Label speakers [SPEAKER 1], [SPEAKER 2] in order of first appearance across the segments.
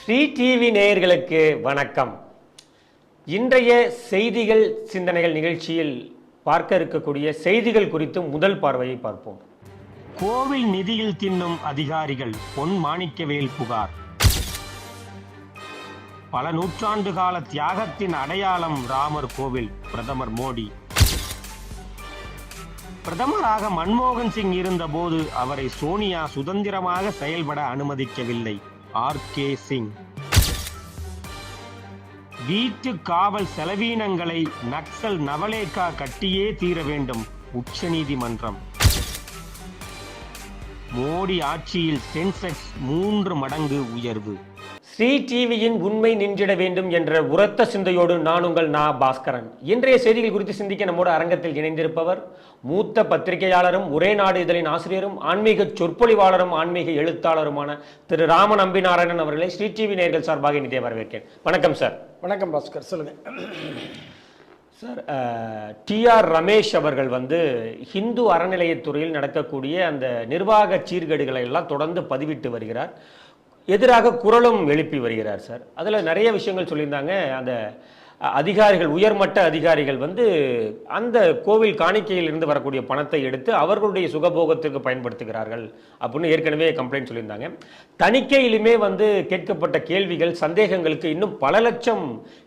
[SPEAKER 1] Sri TV நேயர்களுக்கு வணக்கம். இன்றைய செய்திகள் சிந்தனைகள் நிகழ்ச்சியில் பார்க்க இருக்கக்கூடிய செய்திகள் குறித்து முதல் பார்வையை பார்ப்போம். கோவில் நிதியில் தின்னும் அதிகாரிகள் பொன் மாணிக்கவேல் புகார். பல நூற்றாண்டு கால தியாகத்தின் அடையாளம் ராமர் கோவில். பிரதமர் மோடி. பிரதமராக மன்மோகன் சிங் இருந்தபோது அவரை சோனியா சுதந்திரமாக செயல்பட அனுமதிக்கவில்லை. ஆர்.கே. சிங். வீட்டு காவல் செலவீனங்களை நக்சல் நவலேகா கட்டியே தீர வேண்டும் உச்சநீதிமன்றம். மோடி ஆட்சியில் சென்செக்ஸ் 3 மடங்கு உயர்வு. ஸ்ரீ டிவியின் உண்மை நின்றிட வேண்டும் என்ற உரத்த சிந்தையோடு நான் உங்கள் பாஸ்கரன். இன்றைய செய்திகள் குறித்து சிந்திக்க நம்மோடு அரங்கத்தில் இணைந்திருப்பவர் மூத்த பத்திரிகையாளரும் ஒரே நாடு இதழின் ஆசிரியரும் ஆன்மீக சொற்பொழிவாளரும் ஆன்மீக எழுத்தாளருமான திரு ராம நம்பிநாராயணன் அவர்களை ஸ்ரீ டிவி நேயர்கள் சார்பாக இனிதே வரவேற்கிறேன். வணக்கம் சார்.
[SPEAKER 2] வணக்கம் பாஸ்கர், சொல்லுங்க
[SPEAKER 1] சார். டி.ஆர். ரமேஷ் அவர்கள் ஹிந்து அறநிலையத்துறையில் நடக்கக்கூடிய அந்த நிர்வாக சீர்கேடுகளை எல்லாம் தொடர்ந்து பதிவிட்டு வருகிறார். எதிராக குரலும் எழுப்பி வருகிறார் சார். அதில் நிறைய விஷயங்கள் சொல்லியிருந்தாங்க. அந்த அதிகாரிகள், உயர்மட்ட அதிகாரிகள் அந்த கோவில் காணிக்கையில் இருந்து வரக்கூடிய பணத்தை எடுத்து அவர்களுடைய சுகபோகத்திற்கு பயன்படுத்துகிறார்கள் அப்படின்னு ஏற்கனவே கம்ப்ளைண்ட் சொல்லியிருந்தாங்க. தணிக்கையிலுமே கேட்கப்பட்ட கேள்விகள், சந்தேகங்களுக்கு இன்னும் பல லட்சம்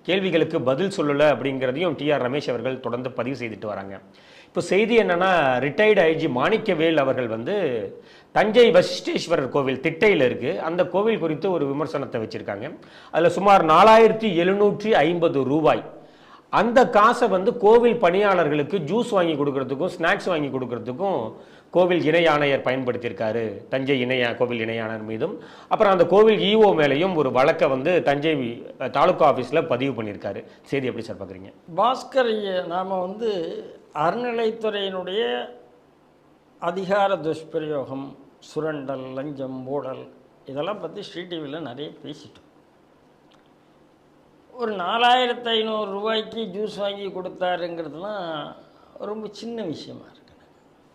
[SPEAKER 1] கேள்விகளுக்கு பதில் சொல்லலை அப்படிங்கிறதையும் டி.ஆர். ரமேஷ் அவர்கள் தொடர்ந்து பதிவு செய்துட்டு வராங்க. இப்போ செய்தி என்னன்னா, ரிட்டையர்டு ஐஜி மாணிக்கவேல் அவர்கள் தஞ்சை வசிஷ்டேஸ்வரர் கோவில் திட்டையில் இருக்குது. அந்த கோவில் குறித்து ஒரு விமர்சனத்தை வச்சுருக்காங்க. அதில் சுமார் 4750 ரூபாய் அந்த காசை கோவில் பணியாளர்களுக்கு ஜூஸ் வாங்கி கொடுக்கறதுக்கும் ஸ்நாக்ஸ் வாங்கி கொடுக்கறதுக்கும் கோவில் இணை ஆணையர் பயன்படுத்தியிருக்காரு. தஞ்சை கோவில் இணை ஆணையர் மீதும், அப்புறம் அந்த கோவில் ஈஓ மேலேயும் ஒரு வழக்கை தஞ்சை தாலுகா ஆஃபீஸில் பதிவு பண்ணியிருக்காரு. செய்தி எப்படி சார் பார்க்குறீங்க?
[SPEAKER 2] பாஸ்கர், நாம் அறநிலைத்துறையினுடைய அதிகார துஷ்பிரயோகம், சுரண்டல், லஞ்சம், ஊழல் இதெல்லாம் பற்றி ஸ்ரீ டிவியில் நிறைய பேசிட்டோம். ஒரு 4500 ரூபாய்க்கு ஜூஸ் வாங்கி கொடுத்தாருங்கிறதுலாம் ரொம்ப சின்ன விஷயமா இருக்குது.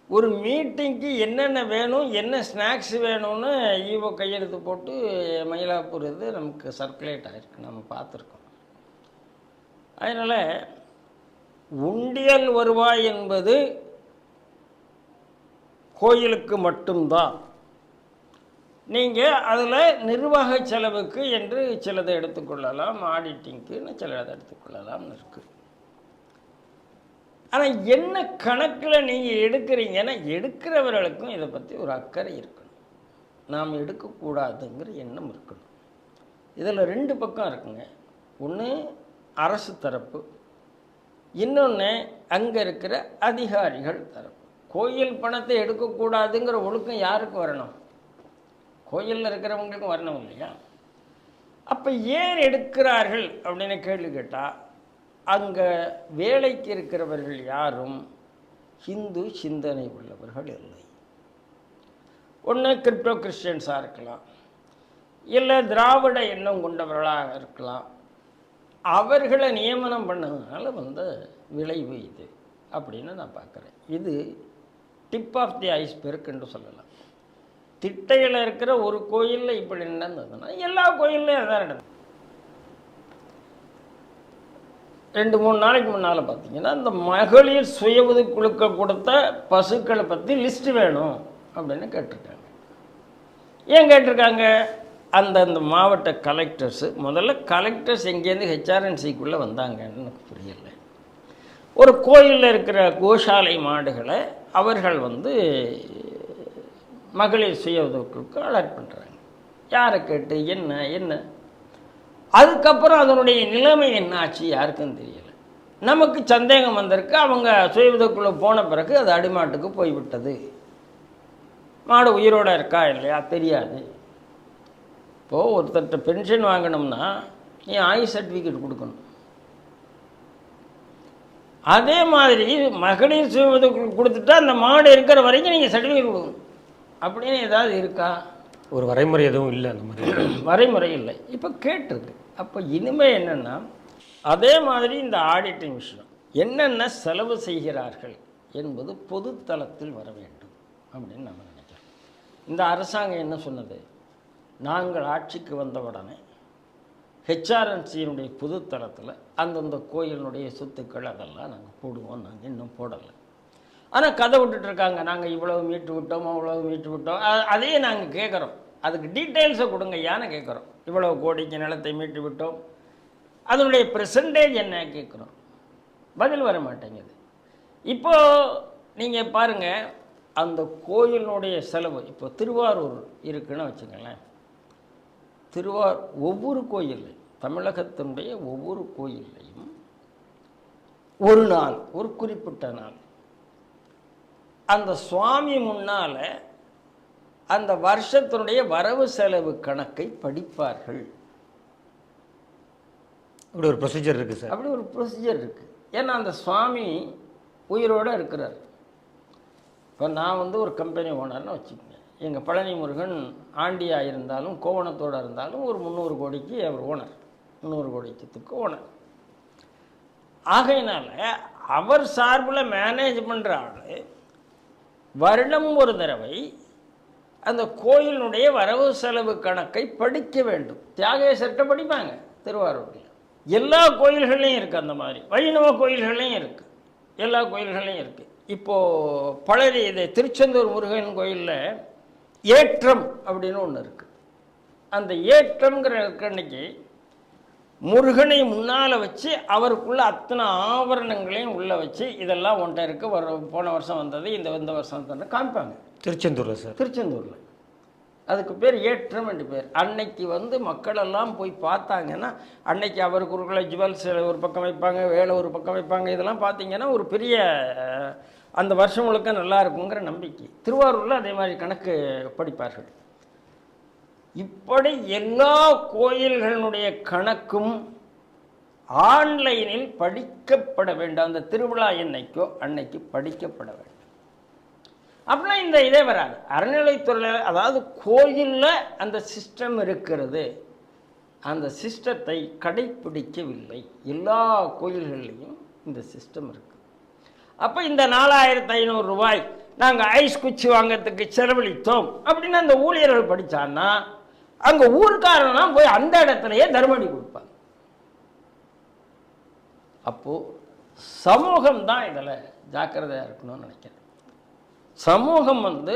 [SPEAKER 2] ஒரு மீட்டிங்க்கு என்னென்ன வேணும், என்ன ஸ்நாக்ஸ் வேணும்னு ஈவோ கையெழுத்து போட்டு மயிலாப்பூர் நமக்கு சர்க்குலேட் ஆகிருக்கு, நம்ம பார்த்துருக்கோம். அதனால் உண்டியல் வருவாய் என்பது கோயிலுக்கு மட்டும்தான். நீங்கள் அதில் நிர்வாக செலவுக்கு என்று சிலதை எடுத்துக்கொள்ளலாம், ஆடிட்டிங்க்குன்னு சிலதை எடுத்துக்கொள்ளலாம்னு இருக்குது. ஆனால் என்ன கணக்கில் நீங்கள் எடுக்கிறீங்கன்னா, எடுக்கிறவர்களுக்கும் இதை பற்றி ஒரு அக்கறை இருக்கணும். நாம் எடுக்கக்கூடாதுங்கிற எண்ணம் இருக்கணும். இதில் 2 பக்கம் இருக்குங்க. ஒன்று அரசு தரப்பு, இன்னொன்று அங்கே இருக்கிற அதிகாரிகள் தரப்பு. கோயில் பணத்தை எடுக்கக்கூடாதுங்கிற ஒழுக்கம் யாருக்கு வரணும்? கோயிலில் இருக்கிறவங்களுக்கும் வரணும் இல்லையா? அப்போ ஏன் எடுக்கிறார்கள் அப்படின்னு கேள்வி கேட்டால், அங்கே வேலைக்கு இருக்கிறவர்கள் யாரும் ஹிந்து சிந்தனை உள்ளவர்கள் இல்லை. ஒன்று கிரிப்டோ கிறிஸ்டியன்ஸாக இருக்கலாம், இல்லை திராவிட எண்ணம் கொண்டவர்களாக இருக்கலாம். அவர்களை நியமனம் பண்ணதுனால விளைவு இது அப்படின்னு நான் பார்க்குறேன். இது டிப் ஆஃப் தி ஐஸ்பெர்க் என்று சொல்லலாம். திட்டையில் இருக்கிற ஒரு கோயிலில் இப்படி நடந்ததுன்னா எல்லா கோயில்லையும் அதான் நடந்தது. 2-3 நாளைக்கு முன்னால் பார்த்தீங்கன்னா, இந்த மகளிர் சுய உதவிக்குழுக்க கொடுத்த பசுக்களை பற்றி லிஸ்ட்டு வேணும் அப்படின்னு கேட்டிருக்காங்க. ஏன் கேட்டிருக்காங்க? அந்தந்த மாவட்ட கலெக்டர்ஸு, முதல்ல கலெக்டர்ஸ் எங்கேருந்து ஹெச்ஆர்என்சிக்குள்ளே வந்தாங்கன்னு எனக்கு புரியலை. ஒரு கோயிலில் இருக்கிற கோஷாலை மாடுகளை அவர்கள் மகளிர் சுய உதவிக்குழுக்கு அலர்ட் பண்ணுறாங்க. யாரை கேட்டு என்ன அதுக்கப்புறம் அதனுடைய நிலைமை என்ன ஆச்சு யாருக்கும் தெரியலை. நமக்கு சந்தேகம் வந்திருக்கு. அவங்க சுய உதவிக்குழு போன பிறகு அது அடிமாட்டுக்கு போய்விட்டது. மாடு உயிரோடு இருக்கா இல்லையா தெரியாது. இப்போது ஒருத்தர்கிட்ட பென்ஷன் வாங்கணும்னா நீ ஆயுள் சர்டிஃபிகேட் கொடுக்கணும். அதே மாதிரி மகளிர் சுய உதவிக்குழு கொடுத்துட்டா அந்த மாடு இருக்கிற வரைக்கும் நீங்கள் சர்டிஃபிகேட் கொடுக்கணும் அப்படின்னு ஏதாவது இருக்கா?
[SPEAKER 1] ஒரு வரைமுறை எதுவும் இல்லை. அந்த மாதிரி
[SPEAKER 2] வரைமுறை இல்லை. இப்போ கேட்டிருக்கு. அப்போ இனிமேல் என்னென்னா, அதே மாதிரி இந்த ஆடிட்டிங் விஷயம் என்னென்ன செலவு செய்கிறார்கள் என்பது பொதுத்தளத்தில் வர வேண்டும் அப்படின்னு நம்ம நினைக்கிறோம். இந்த அரசாங்கம் என்ன சொன்னது? நாங்கள் ஆட்சிக்கு வந்த உடனே ஹெச்ஆர்என்சியினுடைய புதுத்தளத்தில் அந்தந்த கோயிலினுடைய சொத்துக்கள் அதெல்லாம் நாங்கள் போடுவோம். நாங்கள் இன்னும் போடலை. ஆனால் கதை விட்டுட்டு இருக்காங்க, நாங்கள் இவ்வளவு மீட்டு விட்டோம் அவ்வளவு மீட்டு விட்டோம். அதையே நாங்கள் கேட்குறோம், அதுக்கு டீட்டெயில்ஸை கொடுங்க யானை கேட்குறோம். இவ்வளவு கோடிக்கு நிலத்தை மீட்டு விட்டோம், அதனுடைய பெர்சன்டேஜ் என்ன கேட்குறோம், பதில் வர மாட்டேங்குது. இப்போது நீங்கள் பாருங்கள், அந்த கோயிலினுடைய செலவு இப்போ திருவாரூர் இருக்குன்னு வச்சுங்களேன். ஒவ்வொரு கோயிலையும், தமிழகத்தினுடைய ஒவ்வொரு கோயிலையும் ஒரு நாள், ஒரு குறிப்பிட்ட நாள் அந்த சுவாமி முன்னால் அந்த வருஷத்தினுடைய வரவு செலவு கணக்கை படிப்பார்கள்.
[SPEAKER 1] அப்படி ஒரு ப்ரொசீஜர் இருக்குது சார்.
[SPEAKER 2] அப்படி ஒரு ப்ரொசீஜர் இருக்குது. ஏன்னா அந்த சுவாமி உயிரோடு இருக்கிறார். இப்போ நான் வந்து ஒரு கம்பெனி ஓனர்னு வச்சுக்கோங்க. எங்கள் பழனி முருகன் ஆண்டியாக இருந்தாலும் கோவணத்தோடு இருந்தாலும் ஒரு 300 கோடிக்கு அவர் ஓனர், 300 கோடிக்கு ஓனர். ஆகையினால அவர் சார்பில் மேனேஜ் பண்ணுற ஆள் வருடம் ஒரு தடவை அந்த கோயிலினுடைய வரவு செலவு கணக்கை படிக்க வேண்டும். தியாகேசர்கிட்ட படிப்பாங்க திருவாரூரில். எல்லா கோயில்கள்லையும் இருக்குது அந்த மாதிரி, வைணவ கோயில்கள்லையும் இருக்குது, எல்லா கோயில்கள்லையும் இருக்குது. இப்போது பழனி இது திருச்செந்தூர் முருகன் கோயிலில் ஏற்றம் அப்படின்னு ஒன்று இருக்குது. அந்த ஏற்றம்ங்கிற அன்னைக்கு முருகனை முன்னால் வச்சு அவருக்குள்ள அத்தனை ஆபரணங்களையும் உள்ளே வச்சு இதெல்லாம் ஒன்றை இருக்குது, போன வருஷம் வந்தது, இந்த வருஷம் வந்தது காமிப்பாங்க.
[SPEAKER 1] திருச்செந்தூரில் சார்,
[SPEAKER 2] திருச்செந்தூரில் அதுக்கு பேர் ஏற்றம் என்று பேர். அன்னைக்கு வந்து மக்களெல்லாம் போய் பார்த்தாங்கன்னா, அன்னைக்கு அவருக்குள்ள ஜுவல்ஸ் ஒரு பக்கம் வைப்பாங்க, வேலை ஒரு பக்கம் வைப்பாங்க. இதெல்லாம் பார்த்தீங்கன்னா ஒரு பெரிய அந்த வருஷம் முழுக்க நல்லா இருக்குங்கிற நம்பிக்கை. திருவாரூரில் அதே மாதிரி கணக்கு படிப்பார்கள். இப்படி எல்லா கோயில்களுடைய கணக்கும் ஆன்லைனில் படிக்கப்பட வேண்டும். அந்த திருவிழா என்னைக்கோ அன்னைக்கு படிக்கப்பட வேண்டும். அப்படின்னா இந்த இதே வராது. அறநிலைத்துறையில், அதாவது கோயிலில் அந்த சிஸ்டம் இருக்கிறது, அந்த சிஸ்டத்தை கடைப்பிடிக்கவில்லை. எல்லா கோயில்கள்லையும் இந்த சிஸ்டம் இருக்குது. அப்போ இந்த 4500 ரூபாய் நாங்கள் ஐஸ் குச்சி வாங்கிறதுக்கு செலவழித்தோம் அப்படின்னு அந்த ஊழியர்கள் படித்தான்னா அங்கே ஊர்க்காரன்லாம் போய் அந்த இடத்துலையே தர்மடி கொடுப்பாங்க. அப்போது சமூகம் தான் இதில் ஜாக்கிரதையாக இருக்கணும்னு நினைக்கிறேன். சமூகம் வந்து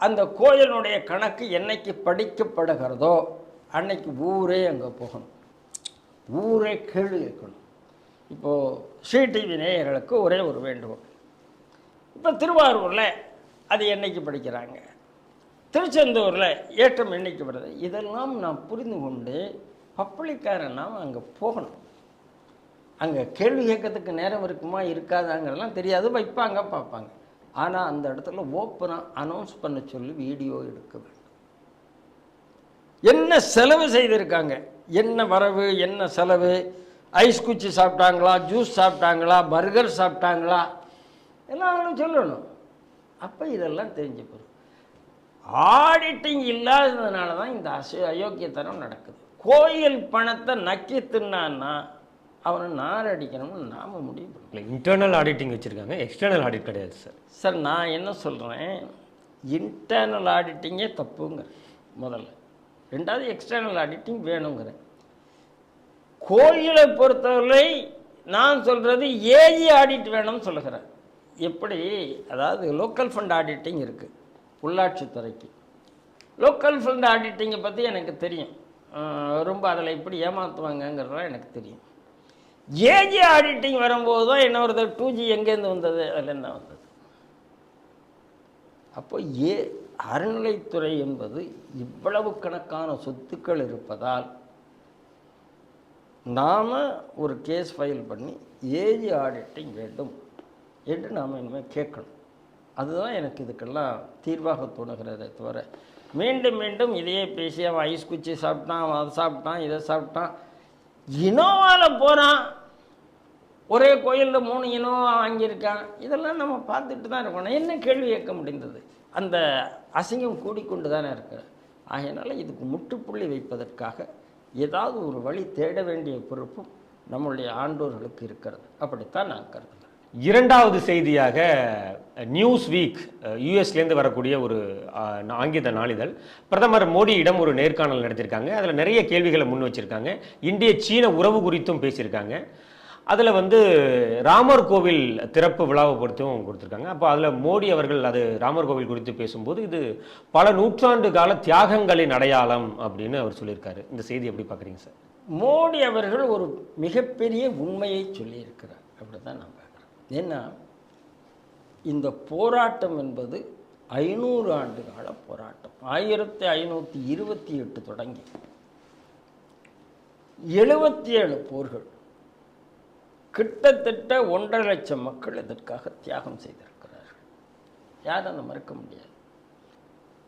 [SPEAKER 2] அந்த கோயிலுடைய கணக்கு என்னைக்கு படிக்கப்படுகிறதோ அன்னைக்கு ஊரே அங்கே போகணும், ஊரே கேள்வி கேட்கணும். இப்போது ஸ்ரீடிவி நேயர்களுக்கு ஒரே ஒரு வேண்டுகோள். இப்போ திருவாரூரில் அது என்னைக்கு படிக்கிறாங்க, திருச்செந்தூரில் ஏற்றம் என்னைக்கு வருது, இதெல்லாம் நான் புரிந்து கொண்டு பப்ளிக்காரன் நாம் அங்கே போகணும். அங்கே கேள்வி கேட்கறதுக்கு நேரம் இருக்குமா இருக்காதாங்கிறதெல்லாம் தெரியாது, வைப்பாங்க பார்ப்பாங்க. ஆனால் அந்த இடத்துல ஓப்பனாக அனௌன்ஸ் பண்ண சொல்லி வீடியோ எடுக்க வேண்டும். என்ன செலவு செய்திருக்காங்க, என்ன வரவு, என்ன செலவு, ஐஸ் குச்சி சாப்பிட்டாங்களா, ஜூஸ் சாப்பிட்டாங்களா, பர்கர் சாப்பிட்டாங்களா, எல்லாம் சொல்லணும். அப்போ இதெல்லாம் தெரிஞ்சு போகும். ஆடிட்டிங் இல்லாததுனால தான் இந்த அயோக்கியத்தனம் நடக்குது. கோயில் பணத்தை நக்கி தின்னான்னா அவனை நார் அடிக்கணும்னு நாம் முடிவு பண்ணல.
[SPEAKER 1] இன்டர்னல் ஆடிட்டிங் வச்சுருக்காங்க, எக்ஸ்டர்னல் ஆடிட் கிடையாது சார்.
[SPEAKER 2] சார் நான் என்ன சொல்கிறேன், இன்டர்னல் ஆடிட்டிங்கே தப்புங்கிற முதல்ல, ரெண்டாவது எக்ஸ்டர்னல் ஆடிட்டிங் வேணுங்கிறேன். கோயிலை பொறுத்தவரை நான் சொல்கிறது ஏஜி ஆடிட் வேணும்னு சொல்லுகிறேன். எப்படி, அதாவது லோக்கல் ஃபண்ட் ஆடிட்டிங் இருக்குது உள்ளாட்சித்துறைக்கு. லோக்கல் ஃபண்ட் ஆடிட்டிங்கை பற்றி எனக்கு தெரியும், ரொம்ப அதில் எப்படி ஏமாற்றுவாங்கங்கிறதெல்லாம் எனக்கு தெரியும். ஏஜி ஆடிட்டிங் வரும்போது தான் என்ன வருது, 2G எங்கேருந்து வந்தது, அதில் என்ன வந்தது. அப்போ அறநிலைத்துறை என்பது இவ்வளவு கணக்கான சொத்துக்கள் இருப்பதால் நாம் ஒரு கேஸ் ஃபைல் பண்ணி ஏஜி ஆடிட்டிங் வேண்டும் என்று நாம் இனிமேல் கேட்கணும். அதுதான் எனக்கு இதுக்கெல்லாம் தீர்வாக தோணுகிறதே தவிர மீண்டும் மீண்டும் இதையே பேசி அவன் ஐஸ் குச்சி சாப்பிட்டான், அவன் அதை சாப்பிட்டான், இதை சாப்பிட்டான், இனோவாவில் போகிறான், ஒரே கோயிலில் 3 இனோவா வாங்கியிருக்கான், இதெல்லாம் நம்ம பார்த்துட்டு தான் இருக்கணும். என்ன கேள்வி கேட்க முடிந்தது, அந்த அசிங்கம் கூடிக்கொண்டு தானே இருக்கு. ஆகையினால இதுக்கு முற்றுப்புள்ளி வைப்பதற்காக ஏதாவது ஒரு வழி தேட வேண்டிய பொறுப்பும் நம்மளுடைய ஆண்டோர்களுக்கு இருக்கிறது. அப்படித்தான் நான் கருதுகிறேன்.
[SPEAKER 1] இரண்டாவது செய்தியாக நியூஸ் வீக் யூஎஸ்லேருந்து வரக்கூடிய ஒரு ஆங்கில நாளிதழ் பிரதமர் மோடியிடம் ஒரு நேர்காணல் நடத்தியிருக்காங்க. அதில் நிறைய கேள்விகளை முன் வச்சிருக்காங்க. இந்திய சீன உறவு குறித்தும் பேசியிருக்காங்க. அதில் வந்து ராமர் கோவில் திறப்பு விழாவை பொறுத்தும் கொடுத்துருக்காங்க. அப்போ அதில் மோடி அவர்கள் அது ராமர் கோவில் குறித்து பேசும்போது இது பல நூற்றாண்டு கால தியாகங்களின் அடையாளம் அப்படின்னு அவர் சொல்லியிருக்காரு. இந்த செய்தி எப்படி பார்க்குறீங்க சார்?
[SPEAKER 2] மோடி அவர்கள் ஒரு மிகப்பெரிய உண்மையை சொல்லியிருக்கிறார். அப்படி தான் நான் பார்க்குறேன். ஏன்னா இந்த போராட்டம் என்பது 500 ஆண்டு கால போராட்டம். 1528 தொடங்கி 77 போர்கள், கிட்டத்தட்ட 1.5 லட்சம் மக்கள் இதற்காக தியாகம் செய்திருக்கிறார்கள். யாரும் அதை மறுக்க முடியாது.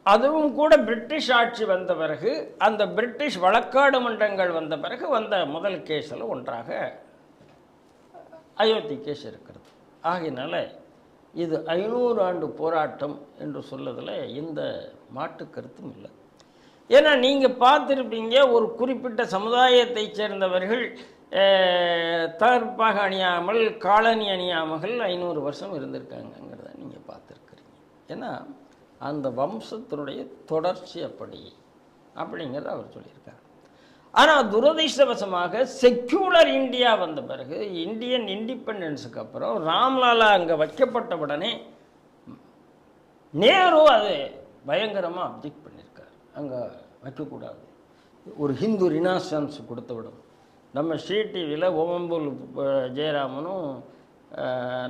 [SPEAKER 2] அதுவும் கூட பிரிட்டிஷ் ஆட்சி வந்த பிறகு, அந்த பிரிட்டிஷ் வழக்காடு மன்றங்கள் வந்த பிறகு வந்த முதல் கேஸில் ஒன்றாக அயோத்தி கேஸ் இருக்கிறது. ஆகையினால இது 500 ஆண்டு போராட்டம் என்று சொல்வதில் எந்த மாற்று கருத்தும் இல்லை. ஏன்னா நீங்கள் பார்த்துருப்பீங்க, ஒரு குறிப்பிட்ட சமுதாயத்தைச் சேர்ந்தவர்கள் தற்பாக அணியாமல் காலனி அணியாமல் 500 வருஷம் இருந்திருக்காங்கங்கிறத நீங்கள் பார்த்துருக்குறீங்க. ஏன்னா அந்த வம்சத்தினுடைய தொடர்ச்சி அப்படிங்கிறத அவர் சொல்லியிருக்கார். ஆனால் துரதிர்ஷ்டவசமாக செக்யூலர் இந்தியா வந்த பிறகு, இந்தியன் இண்டிபெண்டன்ஸுக்கு அப்புறம் ராம்லாலா அங்கே வைக்கப்பட்ட உடனே நேரு அது பயங்கரமாக அப்ஜெக்ட் பண்ணியிருக்கார். அங்கே வைக்கக்கூடாது, ஒரு ஹிந்து ரினாசன்ஸ் கொடுத்து விடும். நம்ம ஸ்ரீ டிவியில் ஓமம்பூல் ஜெயராமனும்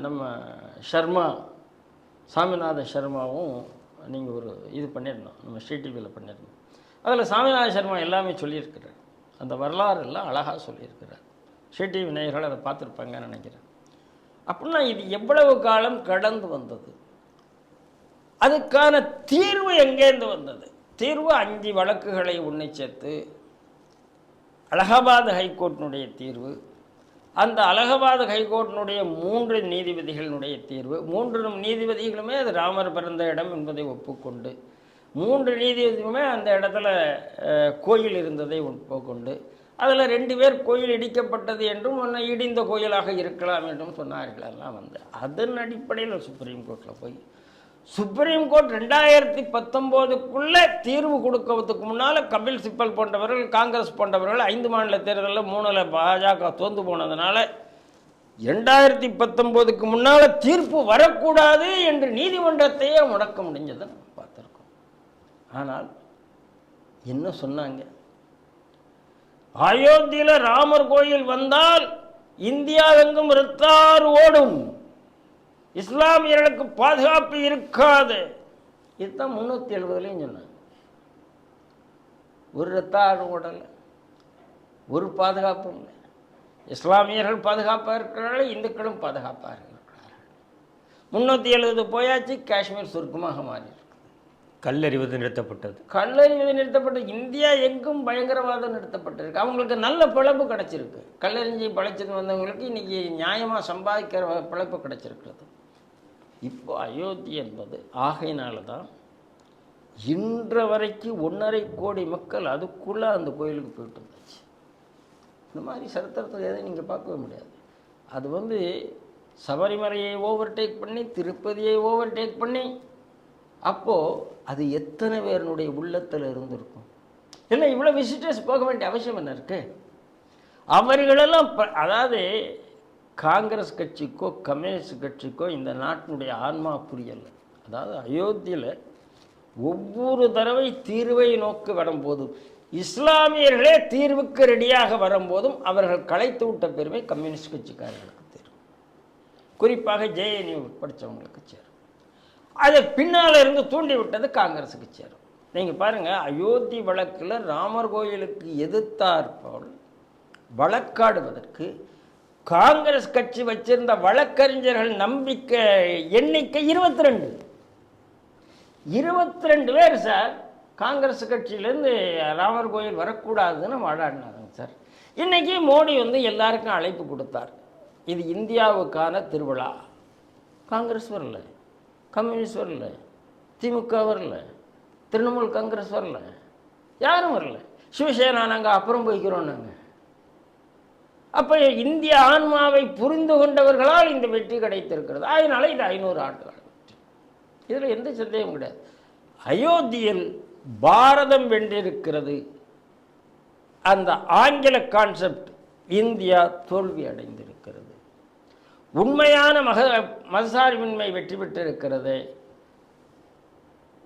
[SPEAKER 2] நம்ம ஷர்மா சாமிநாத ஷர்மாவும் நீங்கள் ஒரு இது பண்ணிடணும், நம்ம ஸ்ரீ டிவியில் பண்ணிடணும். அதில் சாமிநாத சர்மா எல்லாமே சொல்லியிருக்கிறார். அந்த வரலாறு எல்லாம் அழகாக சொல்லியிருக்கிறார். ஸ்ரீ டிவி நேயர்கள் அதை பார்த்துருப்பாங்கன்னு நினைக்கிறேன். அப்படின்னா இது எவ்வளவு காலம் கடந்து வந்தது, அதுக்கான தீர்வு எங்கேருந்து வந்தது? தீர்வு 5 வழக்குகளை ஒன்று சேர்த்து அலகாபாத் ஹைகோர்ட்டினுடைய தீர்வு, அந்த அலகாபாத் ஹைகோர்ட்டினுடைய 3 நீதிபதிகளினுடைய தீர்வு. 3 நீதிபதிகளுமே அது ராமர் பிறந்த இடம் என்பதை ஒப்புக்கொண்டு, 3 நீதிபதிகளுமே அந்த இடத்துல கோயில் இருந்ததை ஒப்புக்கொண்டு, அதில் 2 பேர் கோயில் இடிக்கப்பட்டது என்றும் ஒன்று இடிந்த கோயிலாக இருக்கலாம் என்றும் சொன்னார்கள். எல்லாம் வந்து அதன் அடிப்படையில் சுப்ரீம் கோர்ட்டில் போய் சுப்ரீம் கோர்ட் 2019க்குள்ளே தீர்வு கொடுக்கறதுக்கு முன்னால் கபில் சிப்பல் போன்றவர்கள், காங்கிரஸ் போன்றவர்கள் 5 மாநில தேர்தலில் 3ல் பாஜக தோந்து போனதுனால 2019க்கு முன்னால் தீர்ப்பு வரக்கூடாது என்று நீதிமன்றத்தையே முடக்க முடிஞ்சதை நம்ம பார்த்துருக்கோம். ஆனால் என்ன சொன்னாங்க? அயோத்தியில் ராமர் கோயில் வந்தால் இந்தியாவெங்கும் ரத்தார் ஓடும், இஸ்லாமியர்களுக்கு பாதுகாப்பு இருக்காது. இதுதான் 370லையும் சொன்னாங்க. ஒரு ரத்தார் ஓடல, ஒரு பாதுகாப்பும் இல்லை. இஸ்லாமியர்கள் பாதுகாப்பாக இருக்கிறார்கள், இந்துக்களும் பாதுகாப்பாக இருக்கிறார்கள். 370 போயாச்சு, காஷ்மீர் சுருக்கமாக மாறி இருக்கு.
[SPEAKER 1] கல்லறிவது நிறுத்தப்பட்டது.
[SPEAKER 2] கல்லறிவது நிறுத்தப்பட்டது. இந்தியா எங்கும் பயங்கரவாதம் நிறுத்தப்பட்டிருக்கு. அவங்களுக்கு நல்ல பிழைப்பு கிடைச்சிருக்கு. கல்லறிஞ்சி பழைச்சது வந்தவங்களுக்கு இன்னைக்கு நியாயமாக சம்பாதிக்கிற பிழைப்பு கிடைச்சிருக்கிறது. இப்போ அயோத்தி என்பது ஆகையினால தான் இன்ற வரைக்கும் 1.5 கோடி மக்கள் அதுக்குள்ளே அந்த கோயிலுக்கு போயிட்டு இருந்துச்சு. இந்த மாதிரி சரித்திரத்தில் எதையும் நீங்கள் பார்க்கவே முடியாது. அது வந்து சபரிமலையை ஓவர்டேக் பண்ணி, திருப்பதியை ஓவர்டேக் பண்ணி, அப்போது அது எத்தனை பேருனுடைய உள்ளத்தில் இருந்திருக்கும். இல்லை இவ்வளோ விசிட்டர்ஸ் போக வேண்டிய அவசியம் என்ன இருக்குது? அவர்களெல்லாம் அதாவது காங்கிரஸ் கட்சிக்கோ கம்யூனிஸ்ட் கட்சிக்கோ இந்த நாட்டினுடைய ஆன்மா புரியலை. அதாவது அயோத்தியில் ஒவ்வொரு தடவை தீர்வை நோக்கி வரும்போதும், இஸ்லாமியர்களே தீர்வுக்கு ரெடியாக வரும்போதும் அவர்கள் கலைத்து விட்ட பெருமை கம்யூனிஸ்ட் கட்சிக்காரர்களுக்கு தெரியும். குறிப்பாக ஜேஎன்யூ படித்தவங்களுக்கு சேரும். அதை பின்னால் இருந்து தூண்டி விட்டது காங்கிரஸுக்கு சேரும். நீங்கள் பாருங்கள், அயோத்தி வழக்கில் ராமர் கோயிலுக்கு எதிர்த்தாற்போல் வழக்காடுவதற்கு காங்கிரஸ் கட்சி வச்சிருந்த வழக்கறிஞர்கள் நம்பிக்கை எண்ணிக்கை 22 பேர் சார். காங்கிரஸ் கட்சியிலேருந்து ராமர் கோயில் வரக்கூடாதுன்னு வாடாடினாங்க சார். இன்றைக்கி மோடி வந்து எல்லாருக்கும் அழைப்பு கொடுத்தார். இது இந்தியாவுக்கான திருவிழா. காங்கிரஸ் வரல, கம்யூனிஸ்ட் வரல, திமுக வரல, திரிணாமுல் காங்கிரஸ் வரல, யாரும் வரல. சிவசேனா நாங்கள் அப்புறம் போய்க்கிறோம் நாங்கள். அப்போ இந்திய ஆன்மாவை புரிந்து கொண்டவர்களால் இந்த வெற்றி கிடைத்திருக்கிறது. அதனால இது 500 ஆண்டுகள் வெற்றி. இதில் எந்த சந்தேகம் கிடையாது. அயோத்தியில் பாரதம் வென்றிருக்கிறது. அந்த ஆங்கில கான்செப்ட் இந்தியா தோல்வி அடைந்திருக்கிறது. உண்மையான மதசார்பின்மை வெற்றி பெற்றிருக்கிறது.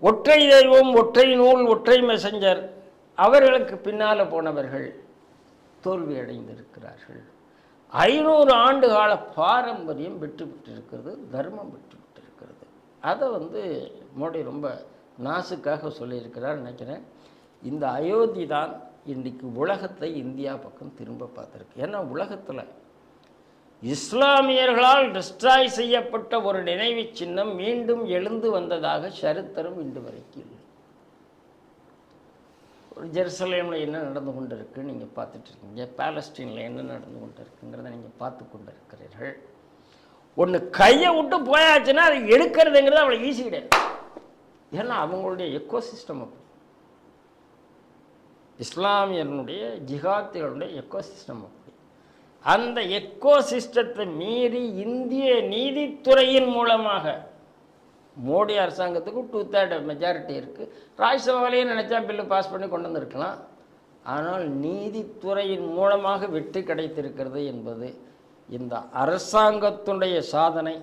[SPEAKER 2] ஒற்றை தெய்வம், ஒற்றை நூல், ஒற்றை மெசஞ்சர், அவர்களுக்கு பின்னால் போனவர்கள் தோல்வி அடைந்திருக்கிறார்கள். 500 ஆண்டு கால பாரம்பரியம் வெற்றி பெற்றிருக்கிறது, தர்மம் வெற்றி பெற்றிருக்கிறது. அதை மோடி ரொம்ப நாசுக்காக சொல்லியிருக்கிறார் நினைக்கிறேன். இந்த அயோத்தி தான் இன்றைக்கு உலகத்தை இந்தியா பக்கம் திரும்ப பார்த்துருக்கு. ஏன்னா உலகத்தில் இஸ்லாமியர்களால் டிஸ்ட்ராய் செய்யப்பட்ட ஒரு நினைவு சின்னம் மீண்டும் எழுந்து வந்ததாக சரித்திரம் இன்று வரைக்கும் இல்லை. ஜெருசலேமில் என்ன நடந்து கொண்டு இருக்கு நீங்கள் பார்த்துட்டு இருக்கீங்க. பாலஸ்தீனில் என்ன நடந்து கொண்டு இருக்குங்கிறத நீங்கள் பார்த்து கொண்டு இருக்கிறீர்கள். ஒன்று கையை விட்டு போயாச்சுன்னா அதை எடுக்கிறதுங்கிறது அவ்வளோ ஈஸி கிடையாது. ஏன்னா அவங்களுடைய எக்கோசிஸ்டம் அப்படி, இஸ்லாமியர்களுடைய ஜிஹாத்திகளுடைய எக்கோசிஸ்டம் அப்படி. அந்த எக்கோசிஸ்டத்தை மீறி இந்திய நீதித்துறையின் மூலமாக மோடி அரசாங்கத்துக்கு 2/3 மெஜாரிட்டி இருக்குது. ராஜ்யசபாவிலேயே நினச்சா பில்லு பாஸ் பண்ணி கொண்டு வந்திருக்கலாம். ஆனால் நீதித்துறையின் மூலமாக வெற்றி கிடைத்திருக்கிறது என்பது இந்த அரசாங்கத்தினுடைய சாதனை.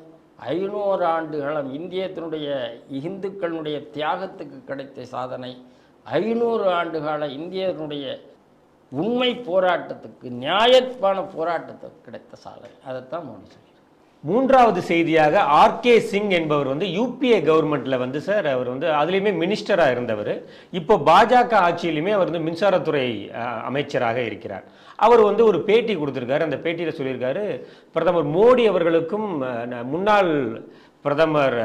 [SPEAKER 2] 500 ஆண்டு காலம் இந்தியத்தினுடைய இந்துக்களுடைய தியாகத்துக்கு கிடைத்த சாதனை. 500 ஆண்டு கால இந்தியனுடைய உண்மை போராட்டத்துக்கு, நியாயமான போராட்டத்துக்கு கிடைத்த சாதனை. அதைத்தான் மோடி சொல்கிறார்.
[SPEAKER 1] மூன்றாவது செய்தியாக ஆர்கே சிங் என்பவர் யூபிஏ கவர்மெண்ட்ல சார் அவர் அதுலேயுமே மினிஸ்டராக இருந்தவர். இப்போ பாஜக ஆட்சியிலுமே அவர் மின்சாரத்துறை அமைச்சராக இருக்கிறார். அவர் ஒரு பேட்டி கொடுத்துருக்காரு. அந்த பேட்டியில் சொல்லியிருக்காரு, பிரதமர் மோடி அவர்களுக்கும் முன்னாள் பிரதமர்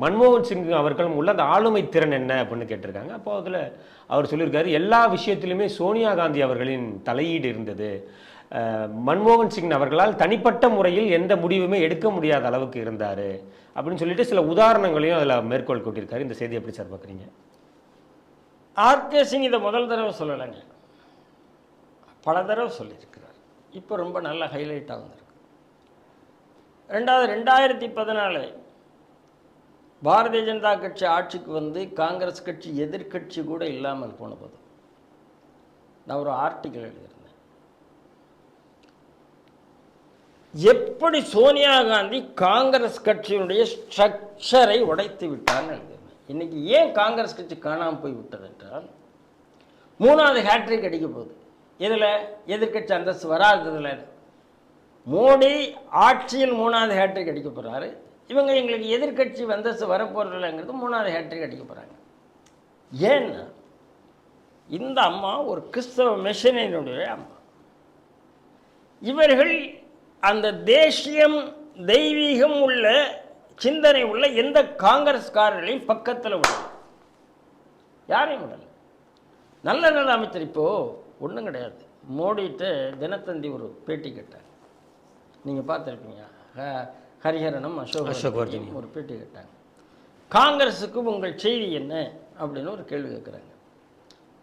[SPEAKER 1] மன்மோகன் சிங் அவர்களும் உள்ள அந்த ஆளுமை திறன் என்ன அப்படின்னு கேட்டிருக்காங்க. அப்போ அதில் அவர் சொல்லியிருக்காரு, எல்லா விஷயத்திலுமே சோனியா காந்தி அவர்களின் தலையீடு இருந்தது. மன்மோகன் சிங் அவர்களால் தனிப்பட்ட முறையில் எந்த முடிவுமே எடுக்க முடியாத அளவுக்கு இருந்தார் அப்படின்னு சொல்லிட்டு சில உதாரணங்களையும் அதில் மேற்கோள் கூட்டியிருக்காரு. இந்த செய்தி எப்படி சார் பார்க்குறீங்க?
[SPEAKER 2] ஆர்கே சிங் இதை முதல் தடவை சொல்லலைங்க, பல தடவை சொல்லியிருக்கிறார். இப்போ ரொம்ப நல்ல ஹைலைட்டாக வந்திருக்கு. 2014 பாரதிய ஜனதா கட்சி ஆட்சிக்கு காங்கிரஸ் கட்சி எதிர்கட்சி கூட இல்லாமல் போன போது நான் ஒரு ஆர்டிக்கல் எழுதியிருந்தேன். எப்படி சோனியா காந்தி காங்கிரஸ் கட்சியினுடைய ஸ்ட்ரக்சரை உடைத்து விட்டார்னு எழுதியிருந்தேன். இன்னைக்கு ஏன் காங்கிரஸ் கட்சி காணாமல் போய் விட்டது என்றால், 3வது ஹேட்ரிக் அடிக்க போகுது. இதில் எதிர்கட்சி அந்தஸ்து வராததில் மோடி ஆட்சியில் 3வது ஹேட்ரிக் அடிக்க போகிறாரு. இவங்க எங்களுக்கு எதிர்கட்சி அந்தஸ்து வரப்போறதில்லைங்கிறது 3வது ஹேட்ரிக் அடிக்க போகிறாங்க. ஏன்னா இந்த அம்மா ஒரு கிறிஸ்தவ மிஷனரியுடைய அம்மா. இவர்கள் அந்த தேசியம் தெய்வீகம் உள்ள சிந்தனை உள்ள எந்த காங்கிரஸ்காரர்களையும் பக்கத்தில் விடல, யாரையும் விடல. நல்ல நல்ல அமைச்சர் இப்போது ஒன்றும் கிடையாது. மோடிகிட்ட தினத்தந்தி ஒரு பேட்டி கேட்டாங்க, நீங்கள் பார்த்துருப்பீங்க. ஹரிஹரனும் அசோக் ஒரு பேட்டி கேட்டாங்க. காங்கிரஸுக்கு உங்கள் செய்தி என்ன அப்படின்னு ஒரு கேள்வி கேட்குறாங்க.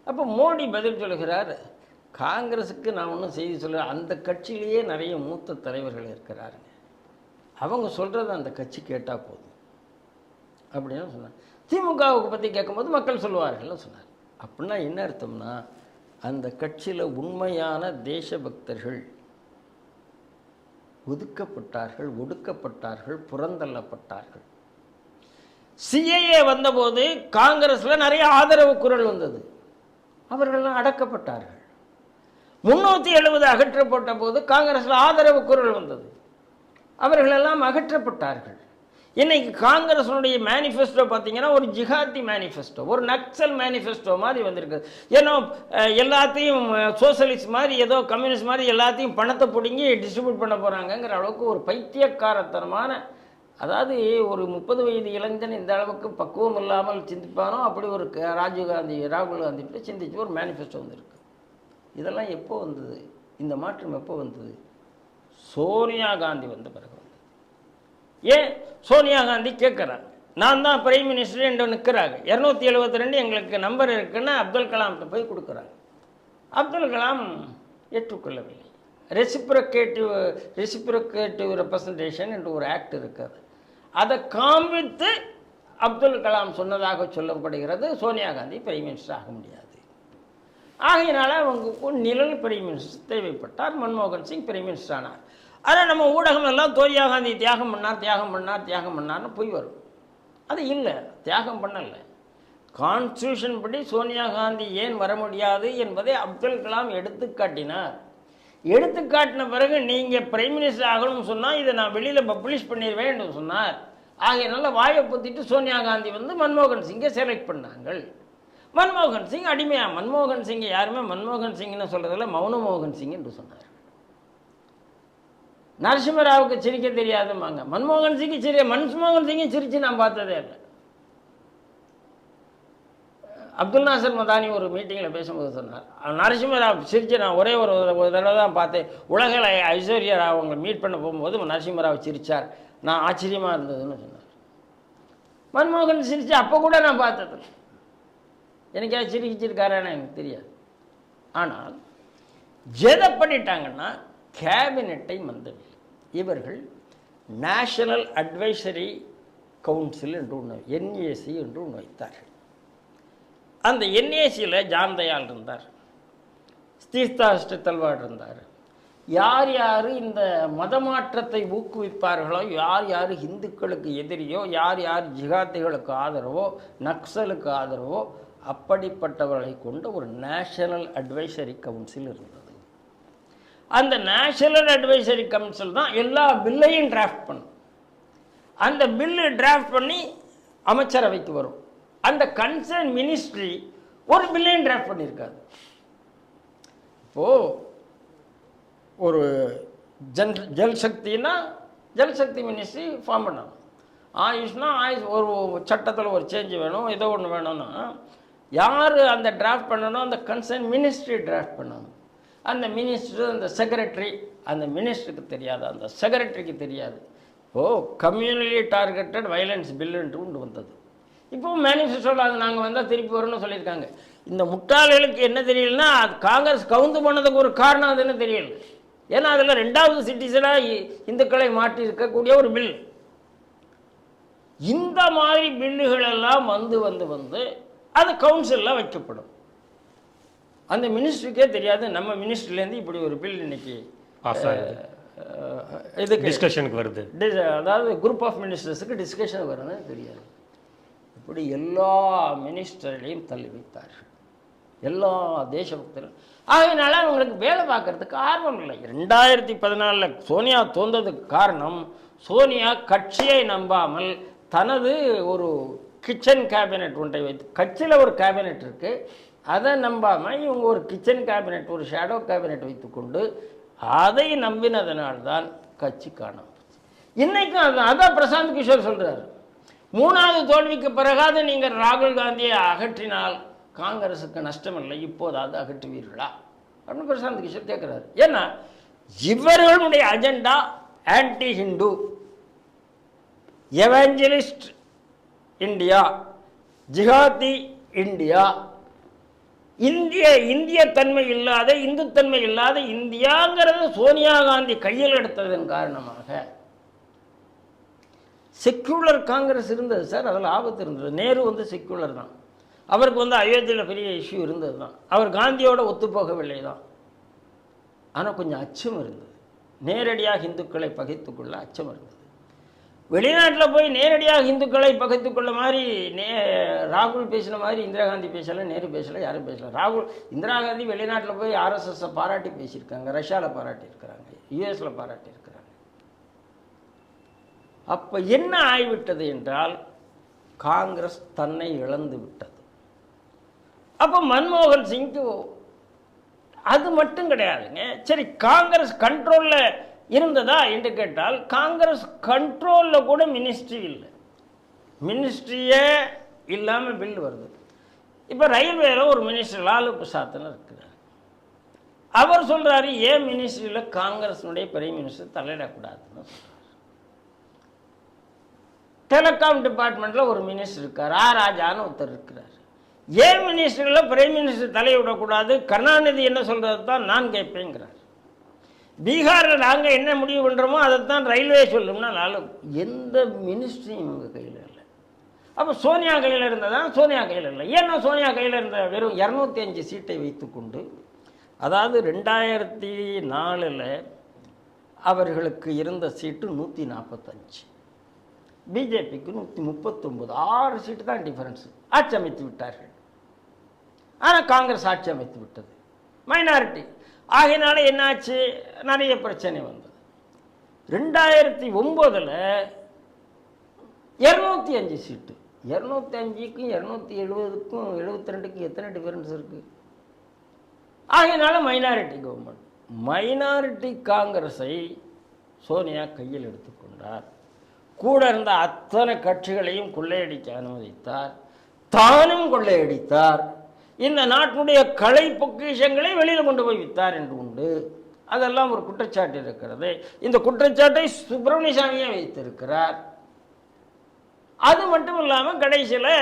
[SPEAKER 2] அப்போ மோடி பதில் சொல்லுகிறார், காங்கிரஸுக்கு நான் ஒன்றும் செய்தி சொல்ல, அந்த கட்சியிலேயே நிறைய மூத்த தலைவர்கள் இருக்கிறாருங்க, அவங்க சொல்கிறத அந்த கட்சி கேட்டால் போதும் அப்படின்னு சொன்னார். திமுகவுக்கு பற்றி கேட்கும்போது மக்கள் சொல்லுவார்கள்னு சொன்னார். அப்படின்னா என்ன அர்த்தம்னா, அந்த கட்சியில் உண்மையான தேசபக்தர்கள் ஒதுக்கப்பட்டார்கள், ஒடுக்கப்பட்டார்கள், புறந்தள்ளப்பட்டார்கள். சிஏஏ வந்தபோது காங்கிரஸில் நிறைய ஆதரவு குரல் வந்தது, அவர்கள்லாம் அடக்கப்பட்டார்கள். 370 அகற்றப்பட்ட போது காங்கிரஸில் ஆதரவு குரல் வந்தது, அவர்களெல்லாம் அகற்றப்பட்டார்கள். இன்னைக்கு காங்கிரஸுடைய மேனிஃபெஸ்டோ பார்த்தீங்கன்னா ஒரு ஜிஹாதி மேனிஃபெஸ்டோ, ஒரு நக்சல் மேனிஃபெஸ்டோ மாதிரி வந்திருக்கு. ஏன்னா எல்லாத்தையும் சோசியலிஸ்ட் மாதிரி, ஏதோ கம்யூனிஸ்ட் மாதிரி எல்லாத்தையும் பணத்தை பிடுங்கி டிஸ்ட்ரிபியூட் பண்ண போகிறாங்கங்கிற அளவுக்கு ஒரு பைத்தியக்காரத்தனமான, அதாவது ஒரு 30 வயது இளைஞன் இந்த அளவுக்கு பக்குவம் இல்லாமல் சிந்திப்பானோ அப்படி ஒரு ராகுல் காந்தி சிந்திச்சு ஒரு மேனிஃபெஸ்டோ வந்திருக்கு. இதெல்லாம் எப்போ வந்தது? இந்த மாற்றம் எப்போ வந்தது? சோனியா காந்தி வந்த பிறகு வந்தது. ஏன் சோனியா காந்தி கேட்குறாங்க, நான் தான் பிரைம் மினிஸ்டர் என்று நிற்கிறாங்க. 272 எங்களுக்கு நம்பர் இருக்குன்னு அப்துல் கலாம்கிட்ட போய் கொடுக்குறாங்க. அப்துல் கலாம் ஏற்றுக்கொள்ளவில்லை. ரெசிப்ரோகேட்டிவ் ரெப்ரசன்டேஷன் என்று ஒரு ஆக்ட் இருக்குது. அதை காண்பித்து அப்துல் கலாம் சொன்னதாக சொல்லப்படுகிறது, சோனியா காந்தி பிரைம் மினிஸ்டர் ஆக முடியாது. ஆகையினால அவங்க நிழல் பிரைம் மினிஸ்டர் தேவைப்பட்டார். மன்மோகன் சிங் பிரைம் மினிஸ்டர் ஆனார். ஆனால் நம்ம ஊடகம் எல்லாம் சோனியா காந்தி தியாகம் பண்ணார்னு போய் வரும். அது இல்லை, தியாகம் பண்ணலை. கான்ஸ்டியூஷன் படி சோனியா காந்தி ஏன் வர முடியாது என்பதை அப்துல் கலாம் எடுத்துக்காட்டினார். எடுத்துக்காட்டின பிறகு நீங்கள் பிரைம் மினிஸ்டர் ஆகணும்னு சொன்னால் இதை நான் வெளியில் பப்ளிஷ் பண்ணிடுவேன் என்று சொன்னார். ஆகையினால வாயை பொத்திட்டு சோனியா காந்தி வந்து மன்மோகன் சிங்கை செலக்ட் பண்ணாங்கள். மன்மோகன் சிங் அடிமையா, மன்மோகன் சிங்கை யாருமே மன்மோகன் சிங்னு சொல்கிறதில்ல, மௌனமோகன் சிங் என்று சொன்னார். நரசிம்மராவுக்கு சிரிக்க தெரியாதுமாங்க, மன்மோகன் சிங் மன்மோகன் சிங்கை சிரித்து நான் பார்த்ததே இல்லை. அப்துல் நாசர் மதானி ஒரு மீட்டிங்கில் பேசும்போது சொன்னார், நரசிம்மராவ் சிரிச்சு நான் ஒரே ஒரு தடவை தான் பார்த்தேன். உலகில் ஐஸ்வர்யா ராவ் அவங்களை மீட் பண்ண போகும்போது நரசிம்மராவ் சிரித்தார், நான் ஆச்சரியமாக இருந்ததுன்னு சொன்னார். மன்மோகன் சிரிச்சு அப்போ கூட நான் பார்த்தது எனக்கு சிரிச்சிருக்காரான்னு எனக்கு தெரியாது. ஆனால் எதை பண்ணிட்டாங்கன்னா கேபினெட்டை மந்தவில்லை. இவர்கள் நேஷனல் அட்வைசரி கவுன்சில் என்று ஒன்று, NAC என்று ஒன்று வைத்தார்கள். அந்த NACயில் ஜான் தயாள் இருந்தார், தீர்த்தாஷ்ட தல்வார் இருந்தார். யார் யார் இந்த மதமாற்றத்தை ஊக்குவிப்பார்களோ, யார் யார் இந்துக்களுக்கு எதிரியோ, யார் யார் ஜிகாதிகளுக்கு ஆதரவோ, நக்சலுக்கு ஆதரவோ, அப்படிப்பட்டவர்களை கொண்ட ஒரு நேஷனல் அட்வைசரி கவுன்சில் இருந்தது. அந்த நேஷனல் அட்வைசரி கவுன்சில் தான் எல்லா பில்லையும் டிராஃப்ட் பண்ணும். அந்த பில்லு டிராஃப்ட் பண்ணி அமைச்சரவைக்கு வரும். அந்த கன்சர்ன் மினிஸ்ட்ரி ஒரு பில்லையும் டிராஃப்ட் பண்ணியிருக்காது. இப்போது ஒரு ஜல்சக்தினா ஜல்சக்தி மினிஸ்ட்ரி ஃபார்ம் பண்ணணும். ஆயுஷ்னா ஆயுஷ் ஒரு சட்டத்தில் ஒரு சேஞ்சு வேணும், ஏதோ ஒன்று வேணும்னா யார் அந்த டிராஃப்ட் பண்ணணும்? அந்த கன்சர்ன் மினிஸ்ட்ரி டிராஃப்ட் பண்ணணும். அந்த மினிஸ்டர், அந்த செக்ரட்டரி, அந்த மினிஸ்டருக்கு தெரியாது, அந்த செக்ரட்டரிக்கு தெரியாது. கம்யூனிட்டி டார்கெட்டட் வயலன்ஸ் பில்லுன்ட்டு ஒன்று வந்தது. இப்போது மேனிஃபெஸ்டோவில் அது நாங்கள் வந்தால் திருப்பி வரும்னு சொல்லியிருக்காங்க. இந்த முட்டாள்களுக்கு என்ன தெரியலன்னா, அது காங்கிரஸ் கவுந்து போனதுக்கு ஒரு காரணம் அதுன்னு தெரியல. ஏன்னா அதில் 2வது சிட்டிசனாக இந்துக்களை மாற்றி இருக்கக்கூடிய ஒரு பில். இந்த மாதிரி பில்லுகள் எல்லாம் வந்து அது கவுன்சிலில் வைக்கப்படும். அந்த மினிஸ்ட்ரிக்கே தெரியாது நம்ம மினிஸ்ட்ரிலேருந்து இப்படி ஒரு பில் இன்னைக்கு இதுக்கு
[SPEAKER 1] டிஸ்கஷனுக்கு வருது,
[SPEAKER 2] அதாவது குரூப் ஆஃப் மினிஸ்டர்ஸுக்கு டிஸ்கஷன் வருதுன்னு தெரியாது. இப்படி எல்லா மினிஸ்டர்களையும் தள்ளி வைத்தார்கள், எல்லா தேசபக்தரும். ஆகையினால அவங்களுக்கு வேலை பார்க்கறதுக்கு ஆர்வம் இல்லை. 2014 சோனியா தோன்றதுக்கு காரணம், சோனியா கட்சியை நம்பாமல் தனது ஒரு கிச்சன் கேபினெட் ஒன்றை வைத்து, கட்சியில் ஒரு கேபினெட் இருக்குது, அதை நம்பாமல் இவங்க ஒரு கிச்சன் கேபினெட், ஒரு ஷேடோ கேபினெட் வைத்துக்கொண்டு அதை நம்பினதனால்தான் கட்சி காணாம. இன்றைக்கும் அதான் பிரசாந்த் கிஷோர் சொல்கிறார், 3வது தோல்விக்கு பிறகாவது நீங்கள் ராகுல் காந்தியை அகற்றினால் காங்கிரஸுக்கு நஷ்டம் இல்லை, இப்போதாவது அகற்றுவீர்களா அப்படின்னு பிரசாந்த் கிஷோர் கேட்குறாரு. ஏன்னா இவர்களுடைய agenda anti Hindu, evangelist India, ஜிஹாதி இந்தியா, இந்திய தன்மை இல்லாத, இந்துத்தன்மை இல்லாத இந்தியாங்கிறது சோனியா காந்தி கையில் எடுத்ததன் காரணமாக செக்யூலர் காங்கிரஸ் இருந்தது சார். அதில் ஆபத்து இருந்தது. நேரு வந்து செக்யூலர் தான், அவருக்கு அயோத்தியில் பெரிய இஷ்யூ இருந்தது தான், அவர் காந்தியோட ஒத்துப்போகவில்லை தான். ஆனால் கொஞ்சம் அச்சம் இருந்தது, நேரடியாக இந்துக்களை பகைத்துக்கொள்ள அச்சம் இருந்தது. வெளிநாட்டில் போய் நேரடியாக இந்துக்களை பகைத்துக்கொள்ள மாதிரி ராகுல் பேசின மாதிரி இந்திரா காந்தி பேசலை, நேரு பேசலை, யாரும் பேசலை. இந்திரா காந்தி வெளிநாட்டில் போய் RSS பாராட்டி பேசியிருக்காங்க, ரஷ்யாவில் பாராட்டி இருக்கிறாங்க, US பாராட்டி இருக்கிறாங்க. அப்போ என்ன ஆகிவிட்டது என்றால் காங்கிரஸ் தன்னை இழந்து விட்டது. அப்போ மன்மோகன் சிங்க்கு அது மட்டும் கிடையாதுங்க. சரி, காங்கிரஸ் கண்ட்ரோலில் இருந்ததா என்று கேட்டால் காங்கிரஸ் கண்ட்ரோலில் கூட மினிஸ்ட்ரி இல்லை, மினிஸ்ட்ரியே இல்லாமல் பில் வருது. இப்போ ரயில்வேல ஒரு மினிஸ்டர் லாலு பிரசாத்னு இருக்கிறார். அவர் சொல்கிறாரு, ஏன் மினிஸ்ட்ரியில் காங்கிரஸினுடைய பிரைம் மினிஸ்டர் தலையிடக்கூடாதுன்னு சொல்கிறார். டெலிகாம் டிபார்ட்மெண்ட்டில் ஒரு மினிஸ்டர் இருக்கார், ராஜான்னு ஒருத்தர் இருக்கிறார். ஏன் மினிஸ்டரில் பிரைம் மினிஸ்டர் தலையிடக்கூடாது, கருணாநிதி என்ன சொல்கிறது தான் நான் கேட்பேங்கிறார். பீகாரில் நாங்கள் என்ன முடிவு பண்ணுறோமோ அதைத்தான் ரயில்வே சொல்லும்னா எந்த மினிஸ்ட்ரியும் இவங்க கையில் இல்லை. அப்போ சோனியா கையில் இருந்ததான் சோனியா கையில் இல்லை. ஏன்னா சோனியா கையில் இருந்த வெறும் 205 சீட்டை வைத்துக்கொண்டு, அதாவது 2004 அவர்களுக்கு இருந்த சீட்டு 145, பிஜேபிக்கு 139, 6 சீட்டு தான் டிஃபரன்ஸ். ஆட்சி அமைத்து விட்டார்கள். ஆனால் காங்கிரஸ் ஆட்சி அமைத்து விட்டது, மைனாரிட்டி ஆகையினால என்னாச்சு, நிறைய பிரச்சனை வந்தது. 2009 205 சீட்டு, 205க்கும் 270க்கும் 72க்கும் எத்தனை டிஃபரன்ஸ் இருக்கு? ஆகையினால மைனாரிட்டி கவர்மெண்ட், மைனாரிட்டி காங்கிரஸை சோனியா கையில் எடுத்துக்கொண்டார். கூட இருந்த அத்தனை கட்சிகளையும் கொள்ளையடிக்க அனுமதித்தார், தானும் கொள்ளையடித்தார். இந்த நாட்டினுடைய கலை பொக்கிஷங்களை வெளியில் கொண்டு போய் வித்தார் என்று உண்டு. அதெல்லாம் ஒரு குற்றச்சாட்டு இருக்கிறது. இந்த குற்றச்சாட்டை சுப்பிரமணிய சாமியே வைத்திருக்கிறார். அது மட்டும் இல்லாமல் கடைசியில்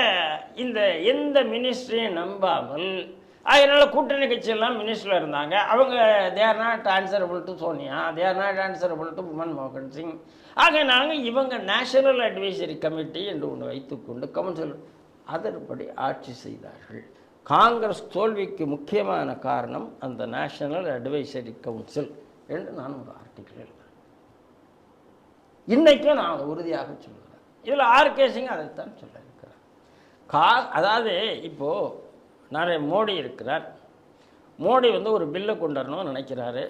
[SPEAKER 2] இந்த எந்த மினிஸ்ட்ரியும் நம்பாமல், அதனால கூட்டணி கட்சியெல்லாம் மினிஸ்டரில் இருந்தாங்க. அவங்க they are not answerable to Sonia, they are not answerable to மன்மோகன் சிங். ஆகையினால இவங்க நேஷனல் அட்வைசரி கமிட்டி என்று ஒன்று வைத்துக்கொண்டு கவுன்சில் அதன்படி ஆட்சி செய்தார்கள். காங்கிரஸ் தோல்விக்கு முக்கியமான காரணம் அந்த நேஷனல் அட்வைசரி கவுன்சில் என்று நான் ஒரு ஆர்டிக்கிள் எழுதுறேன். இன்னைக்கும் நான் உறுதியாக சொல்கிறேன். இதில் ஆர்கே சிங் அதைத்தான் சொல்ல இருக்கிறார். அதாவது இப்போது நிறைய மோடி இருக்கிறார். மோடி ஒரு பில்லை கொண்டு வரணும்னு நினைக்கிறாரு.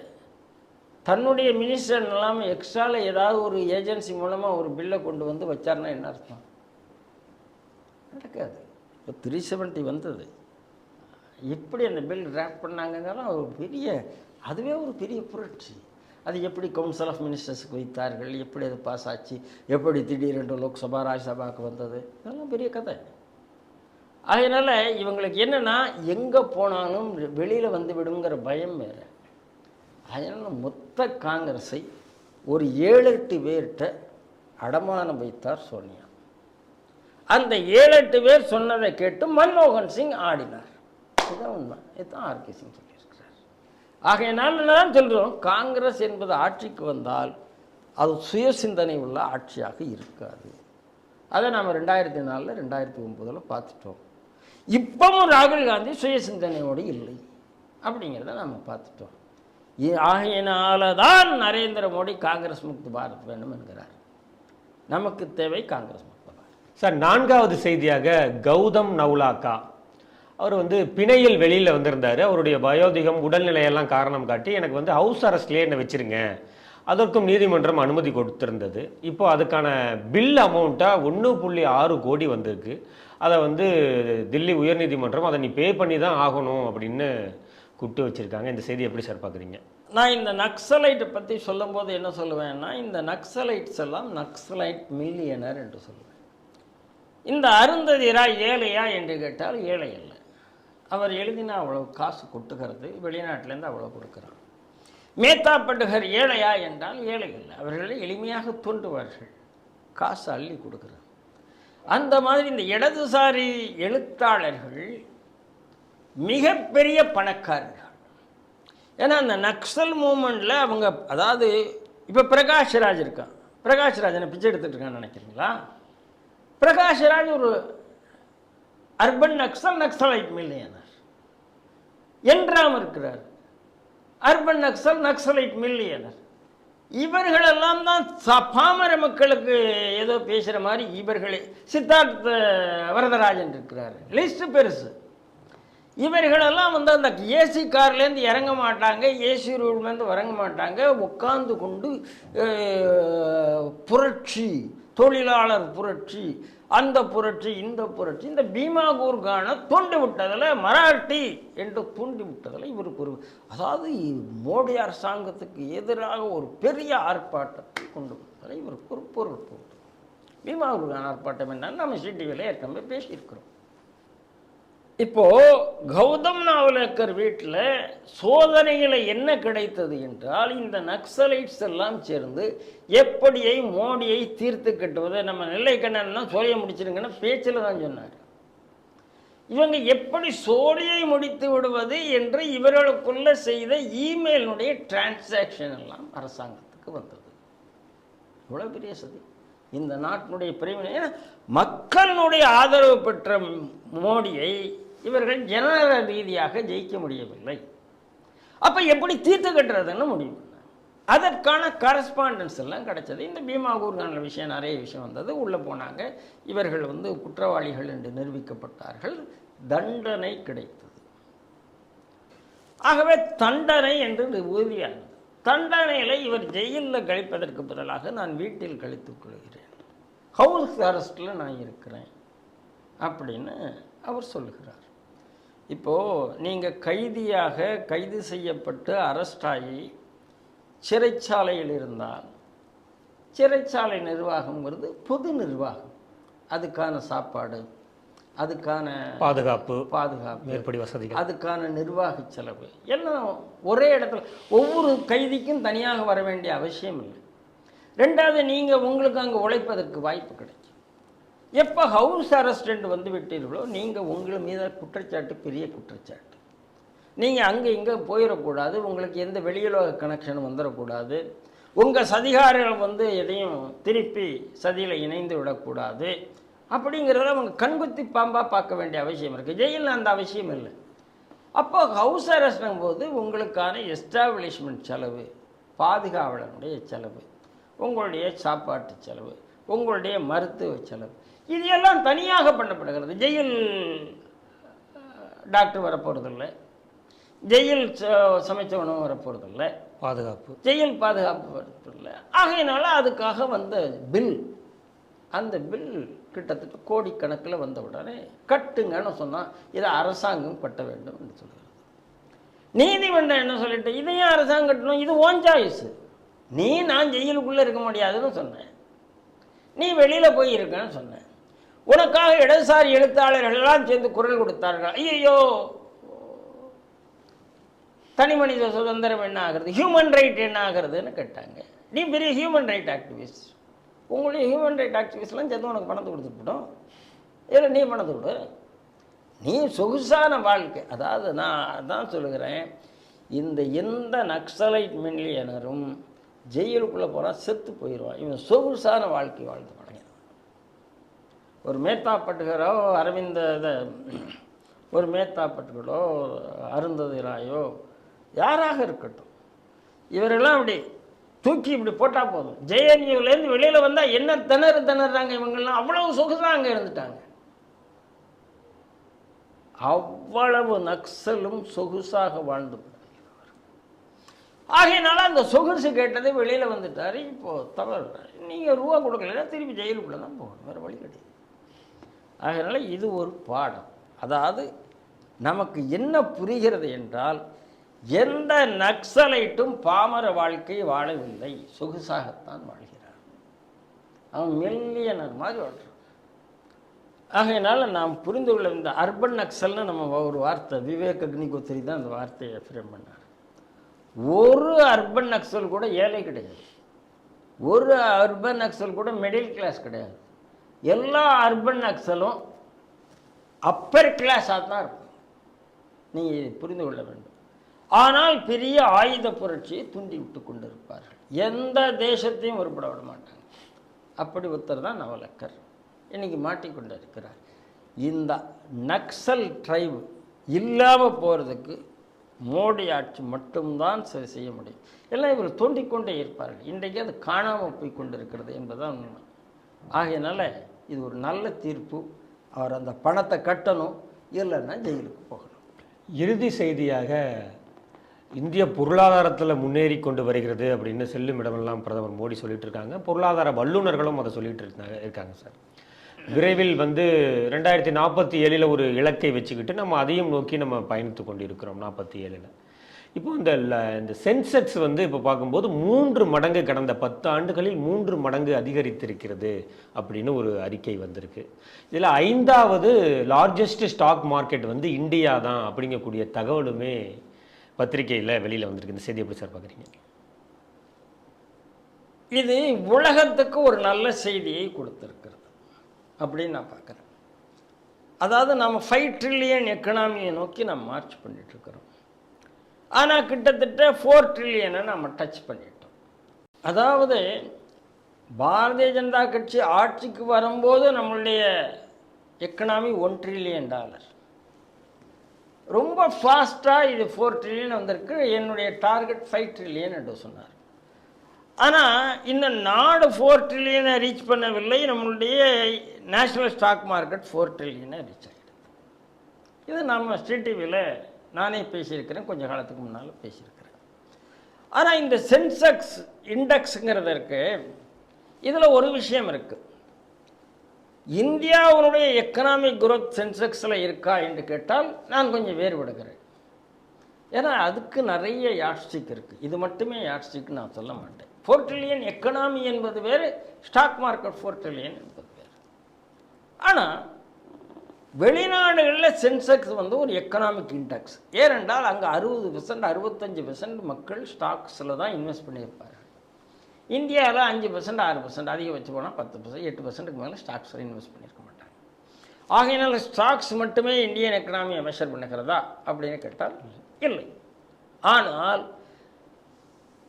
[SPEAKER 2] தன்னுடைய மினிஸ்டர் இல்லாமல் எக்ஸ்ட்ராவில் ஏதாவது ஒரு ஏஜென்சி மூலமாக ஒரு பில்லை கொண்டு வந்து வச்சார்னா என்ன அர்த்தம்? நடக்காது. இப்போ 370 வந்தது, எப்படி அந்த பில் டிராஃப்ட் பண்ணாங்கன்னா ஒரு பெரிய, அதுவே ஒரு பெரிய புரட்சி. அது எப்படி கவுன்சில் ஆஃப் மினிஸ்டர்ஸுக்கு வைத்தார்கள், எப்படி அது பாஸ் ஆச்சு, எப்படி திடீரென்று லோக்சபா ராஜ்யசபாவுக்கு வந்தது, இதெல்லாம் பெரிய கதை. அதனால் இவங்களுக்கு என்னென்னா எங்கே போனாலும் வெளியில் வந்து விடுங்கிற பயம் வேறு. அதனால் மொத்த காங்கிரஸை ஒரு 7-8 பேர்கிட்ட அடமானம் வைத்தார் சோனியா. அந்த 7-8 பேர் சொன்னதை கேட்டு மன்மோகன் சிங் ஆடினார். இதுதான் உண்மை. இதுதான் ஆர்கே சிங் சொல்லியிருக்கிறார். ஆகையினால தான் சொல்கிறோம், காங்கிரஸ் என்பது ஆட்சிக்கு வந்தால் அது சுய சிந்தனை உள்ள ஆட்சியாக இருக்காது. அதை நாம் 2004 2009 பார்த்துட்டோம். இப்பவும் ராகுல் காந்தி சுய சிந்தனையோடு இல்லை அப்படிங்கிறத நாம் பார்த்துட்டோம். ஆகையினால தான் நரேந்திர மோடி காங்கிரஸ் முக்து பாரத் வேண்டும் என்கிறார். நமக்கு தேவை காங்கிரஸ் முக்து பாரத்.
[SPEAKER 1] சார், 4வது செய்தியாக கௌதம் நவுலாக்கா அவர் பிணையில் வெளியில் வந்திருந்தார். அவருடைய வயோதிகம் உடல்நிலையெல்லாம் காரணம் காட்டி எனக்கு ஹவுஸ் அரெஸ்ட்லேயே என்னை வச்சுருங்க, அதற்கும் நீதிமன்றம் அனுமதி கொடுத்திருந்தது. இப்போ அதுக்கான பில் அமௌண்ட்டாக 1.6 கோடி வந்திருக்கு. அதை தில்லி உயர்நீதிமன்றம் அதை நீ பே பண்ணி தான் ஆகணும் அப்படின்னு கூப்பிட்டு வச்சுருக்காங்க. இந்த செய்தி எப்படி சார் பார்க்குறீங்க?
[SPEAKER 2] நான் இந்த நக்சலைட்டை பற்றி சொல்லும் போது என்ன சொல்லுவேன்னா, இந்த நக்சலைட்ஸ் எல்லாம் நக்சலைட் மில்லியனர் என்று சொல்லுவேன். இந்த அருந்ததிரா ஏழையா என்று கேட்டால் ஏழை இல்லை. அவர் எழுதினா அவ்வளோ காசு கொட்டுகிறது, வெளிநாட்டிலேருந்து அவ்வளோ கொடுக்குறான். மேத்தா பட்டுகர் ஏழையா என்றால் ஏழை இல்லை, அவர்களை எளிமையாக தோன்றுவார்கள், காசு அள்ளி கொடுக்குறார். அந்த மாதிரி இந்த இடதுசாரி எழுத்தாளர்கள் மிகப்பெரிய பணக்காரர்கள். ஏன்னா அந்த நக்சல் மூமெண்ட்டில் அவங்க, அதாவது இப்போ பிரகாஷ்ராஜ் இருக்கான், பிரகாஷ்ராஜனை பிச்சை எடுத்துகிட்டு இருக்கான்னு நினைக்கிறீங்களா? பிரகாஷ்ராஜ் ஒரு அர்பன் நக்சலைட் மில்லியனர். என்றாம் இருக்கிறார், அர்பன் நக்சலைட் மில்லியனர். இவர்களெல்லாம் தான் பாமர மக்களுக்கு ஏதோ பேசுகிற மாதிரி இவர்களே. சித்தார்த்த வரதராஜன் இருக்கிறார், லிஸ்ட் பெருசு. இவர்களெல்லாம் அந்த ஏசி கார்லேருந்து இறங்க மாட்டாங்க, ஏசி ரூம்லேருந்து இறங்க மாட்டாங்க, உட்கார்ந்து கொண்டு புரட்சி, தொழிலாளர் புரட்சி, அந்த புரட்சி, இந்த புரட்சி, இந்த பீமா கூர்கானை தூண்டி விட்டதில், மராட்டி என்று தூண்டி விட்டதில் இவருக்கு ஒரு, அதாவது மோடி அரசாங்கத்துக்கு எதிராக ஒரு பெரிய ஆர்ப்பாட்டத்தை கொண்டு வந்ததில் இவருக்கு ஒரு பொருள் போகுது. பீமா கூர்கான் ஆர்ப்பாட்டம் என்னன்னு நம்ம சிடிவியில் ஏற்கனவே பேசியிருக்கிறோம். இப்போது கௌதம் நவலேக்கர் வீட்டில் சோதனையில் என்ன கிடைத்தது என்றால், இந்த நக்சலைட்ஸ் எல்லாம் சேர்ந்து எப்படியை மோடியை தீர்த்து கட்டுவது, நம்ம நெல்லை கண்ணன்லாம் சோழியை முடிச்சிருங்கன்னு பேச்சில் தான் சொன்னார். இவங்க எப்படி சோழியை முடித்து விடுவது என்று இவர்களுக்குள்ள செய்த இமெயிலுடைய டிரான்சாக்ஷன் எல்லாம் அரசாங்கத்துக்கு வந்தது. இவ்வளோ பெரிய சதி இந்த நாட்டினுடைய பிரிவினை. ஏன்னா மக்களுடைய ஆதரவு பெற்ற மோடியை இவர்கள் ஜனநல ரீதியாக ஜெயிக்க முடியவில்லை. அப்போ எப்படி தீர்த்து கட்டுறதுன்னு முடிவு பண்ணாங்க. அதற்கான கரஸ்பாண்டன்ஸ் எல்லாம் கிடைச்சது. இந்த பீமா குர்கான விஷயம் நிறைய விஷயம் வந்தது. உள்ளே போனாங்க. இவர்கள் குற்றவாளிகள் என்று நிரூபிக்கப்பட்டார்கள். தண்டனை கிடைத்தது. ஆகவே தண்டனை என்று உறுதியானது. தண்டனையில் இவர் ஜெயிலில் கழிப்பதற்கு பதிலாக நான் வீட்டில் கழித்துக் கொள்கிறேன், ஹவுஸ் அரெஸ்டில் நான் இருக்கிறேன் அப்படின்னு அவர் சொல்லுகிறார். இப்போது நீங்கள் கைது செய்யப்பட்டு அரெஸ்ட் ஆகி சிறைச்சாலையில் இருந்தால் சிறைச்சாலை நிர்வாகம்ங்கிறது பொது நிர்வாகம். அதுக்கான சாப்பாடு, அதுக்கான பாதுகாப்பு, மேற்படி வசதிகள், அதுக்கான நிர்வாக செலவு எல்லாம் ஒரே இடத்துல. ஒவ்வொரு கைதிக்கும் தனியாக வர வேண்டிய அவசியம் இல்லை. ரெண்டாவது, நீங்கள் உங்களுக்கு அங்கே உழைப்பதற்கு வாய்ப்பு கிடைக்கும். எப்போ ஹவுஸ் அரெஸ்டன்ட் வந்து விட்டீர்களோ நீங்கள் உங்கள் மீது குற்றச்சாட்டு பெரிய குற்றச்சாட்டு. நீங்கள் அங்கே இங்கே போயிடக்கூடாது, உங்களுக்கு எந்த வெளியுலக கனெக்ஷனும் வந்துடக்கூடாது, உங்கள் சதிகாரிகள் எதையும் திருப்பி சதியில் இணைந்து விடக்கூடாது அப்படிங்கிறத அவங்க கண்குத்தி பாம்பாக பார்க்க வேண்டிய அவசியம் இருக்குது. ஜெயிலில் அந்த அவசியம் இல்லை. அப்போ ஹவுஸ் அரெஸ்ட்னும் போது உங்களுக்கான எஸ்டாப்ளிஷ்மெண்ட் செலவு, பாதுகாவலனுடைய செலவு, உங்களுடைய சாப்பாட்டு செலவு, உங்களுடைய மருத்துவ செலவு, இது எல்லாம் தனியாக பண்ணப்படுகிறது. ஜெயில் டாக்டர் வரப்போகிறதில்லை, ஜெயில் சமைச்ச உணவு வரப்போகிறதில்லை, ஜெயில் பாதுகாப்பு வரப்போறதில்லை. ஆகையினால அதுக்காக வந்த பில், அந்த பில் கிட்டத்தட்ட கோடிக்கணக்கில் வந்த உடனே கட்டுங்கன்னு சொன்னால் இதை அரசாங்கம் கட்ட வேண்டும் என்று சொல்கிறது. நீதிமன்றம் என்ன சொல்லிட்டு, இதையும் அரசாங்கம் கட்டணும், இது ஓன் சாய்ஸ், நான் ஜெயிலுக்குள்ளே இருக்க முடியாதுன்னு சொன்னேன், நீ வெளியில் போய் இருக்கன்னு சொன்னேன். உனக்காக இடதுசாரி எழுத்தாளர்கள் எல்லாம் சேர்ந்து குரல் கொடுத்தார்கள். ஐயோ, தனி மனித சுதந்திரம் என்ன ஆகிறது, ஹியூமன் ரைட் என்ன ஆகிறதுன்னு கேட்டாங்க. நீ பெரிய ஹியூமன் ரைட் ஆக்டிவிஸ்ட், உங்களுடைய ஹியூமன் ரைட் ஆக்டிவிஸ்ட்லாம் சேர்ந்து உனக்கு பணத்தை கொடுத்துட்டோம், இல்லை நீ பணத்தை கொடு, நீ சொகுசான வாழ்க்கை. அதாவது நான் அதான் சொல்லுகிறேன், எந்த நக்சலைட் மில்லியனரும் ஜெயிலுக்குள்ளே போனால் செத்து போயிடுவான். இவன் சொகுசான வாழ்க்கை வாழ்ந்து பழகினான். ஒரு மேத்தா பட்டுகரோ ஒரு மேத்தா பட்டுகளோ அருந்ததி ராயோ யாராக இருக்கட்டும், இவரெல்லாம் அப்படி தூக்கி இப்படி போட்டால் போதும். ஜேஎன்யூலேருந்து வெளியில் வந்தால் என்ன திணறாங்க இவங்கெல்லாம், அவ்வளவு சொகுசாக அங்கே இருந்துட்டாங்க. அவ்வளவு நக்சலும் சொகுசாக வாழ்ந்து. ஆகையினால அந்த சொகுசு கேட்டதை வெளியில் வந்துட்டார். இப்போது தவறு, நீங்கள் ரூபா கொடுக்கலன்னா திருப்பி ஜெயிலுக்குள்ளே தான் போகணும், வேறு வழி கிடையாது. ஆகையினால இது ஒரு பாடம். அதாவது நமக்கு என்ன புரிகிறது என்றால், எந்த நக்சலைட்டும் பாமர வாழ்க்கை வாழவில்லை, சொகுசாகத்தான் வாழ்கிறார். அவன் மில்லியனர் மாதிரி வாழ்கிறான். ஆகையினால நாம் புரிந்து கொள்ள, இந்த அர்பன் நக்சல்னு நம்ம ஒரு வார்த்தை, விவேக் அக்னிகோத்ரி தான் அந்த வார்த்தையை ஃப்ரேம் பண்ணார். ஒரு அர்பன் நக்சல் கூட ஏழை கிடையாது, ஒரு அர்பன் நக்சல் கூட மிடில் கிளாஸ் கிடையாது. எல்லா அர்பன் நக்சலும் அப்பர் கிளாஸாக தான் இருக்கும். நீங்கள் புரிந்து கொள்ள வேண்டும். ஆனால் பெரிய ஆயுத புரட்சியை தூண்டி விட்டு கொண்டு இருப்பார்கள். எந்த தேசத்தையும் உருப்பட விட மாட்டாங்க. அப்படி ஒருத்தர் தான் நவலக்கர் இன்னைக்கு மாட்டிக்கொண்டு இருக்கிறார். இந்த நக்சல் ட்ரைபு இல்லாமல் போகிறதுக்கு மோடி ஆட்சி மட்டும்தான் சரி செய்ய முடியும். எல்லாம் இவர் தோண்டிக்கொண்டே இருப்பார்கள். இன்றைக்கு அது காணாமல் போய் கொண்டிருக்கிறது என்பதுதான் உண்மை. ஆகையினால இது ஒரு நல்ல தீர்ப்பு. அவர் அந்த பணத்தை கட்டணும், இல்லைன்னா ஜெயிலுக்கு போகணும்.
[SPEAKER 1] இறுதி செய்தியாக, இந்திய பொருளாதாரத்தில் முன்னேறி கொண்டு வருகிறது அப்படின்னு செல்லும் இடமெல்லாம் பிரதமர் மோடி சொல்லிட்டு இருக்காங்க. பொருளாதார வல்லுநர்களும் அதை சொல்லிட்டு இருக்காங்க சார். விரைவில் 2047 ஒரு இலக்கை வச்சுக்கிட்டு நம்ம அதையும் நோக்கி நம்ம பயணித்து கொண்டு இருக்கிறோம். 47 இப்போ இந்த சென்செக்ஸ் இப்போ பார்க்கும்போது 3 மடங்கு கடந்த 10 ஆண்டுகளில் 3 மடங்கு அதிகரித்திருக்கிறது அப்படின்னு ஒரு அறிக்கை வந்திருக்கு. இதில் 5வது லார்ஜஸ்ட் ஸ்டாக் மார்க்கெட் இந்தியா தான் அப்படிங்கக்கூடிய தகவலுமே பத்திரிகையில் வெளியில் வந்திருக்கு. இந்த செய்தி எப்படி சார் பார்க்குறீங்க?
[SPEAKER 2] இது உலகத்துக்கு ஒரு நல்ல செய்தியை கொடுத்துருக்கிறது அப்படின்னு நான் பார்க்குறேன். அதாவது நம்ம 5 ட்ரில்லியன் எக்கனாமியை நோக்கி நம்ம மார்ச் பண்ணிட்டு இருக்கிறோம். ஆனால் கிட்டத்தட்ட 4 ட்ரில்லியனை நம்ம டச் பண்ணிட்டோம். அதாவது பாரதிய ஜனதா கட்சி ஆட்சிக்கு வரும்போது நம்மளுடைய எக்கனாமி $1 ட்ரில்லியன். ரொம்ப ஃபாஸ்ட்டாக இது 4 ட்ரில்லியன் வந்திருக்கு. என்னுடைய டார்கெட் 5 ட்ரில்லியன் என்று சொன்னார். ஆனால் இந்த நாடு 4 ட்ரில்லியனை ரீச் பண்ணவில்லை. நம்மளுடைய நேஷ்னல் ஸ்டாக் மார்க்கெட் 4 ட்ரில்லியனை ரீச் ஆகிடுது. இது நம்ம ஸ்ட்ரீட் டிவியில் நானே பேசியிருக்கிறேன், கொஞ்சம் காலத்துக்கு முன்னால் பேசியிருக்கிறேன். ஆனால் இந்த சென்செக்ஸ் இண்டெக்ஸுங்கிறதற்கு இதில் ஒரு விஷயம் இருக்குது. இந்தியாவுடைய எக்கனாமிக் குரோத் சென்செக்ஸில் இருக்கா என்று கேட்டால் நான் கொஞ்சம் வேறுபடுகிறேன். ஏன்னா அதுக்கு நிறைய யாட்ஸ்டிக் இருக்குது. இது மட்டுமே யாட்ஸ்டிக் நான் சொல்ல மாட்டேன். 4 ட்ரில்லியன் எக்கனாமி என்பது வேறு, ஸ்டாக் மார்க்கெட் 4 ட்ரில்லியன் என்பது வேறு. ஆனால் வெளிநாடுகளில் சென்செக்ஸ் ஒரு எக்கனாமிக் இண்டெக்ஸ். ஏனென்றால் அங்கே 60% 65% மக்கள் ஸ்டாக்ஸில் தான் இன்வெஸ்ட் பண்ணியிருப்பார்கள். இந்தியாவில் 5% 6%, அதிகபட்சம் போனால் 10%, 8%க்கு மேலே ஸ்டாக்ஸில் இன்வெஸ்ட் பண்ணியிருக்க மாட்டாங்க. ஆகையினால ஸ்டாக்ஸ் மட்டுமே இந்தியன் எக்கனாமியை மெஷர் பண்ணுகிறதா அப்படின்னு கேட்டால் இல்லை. ஆனால்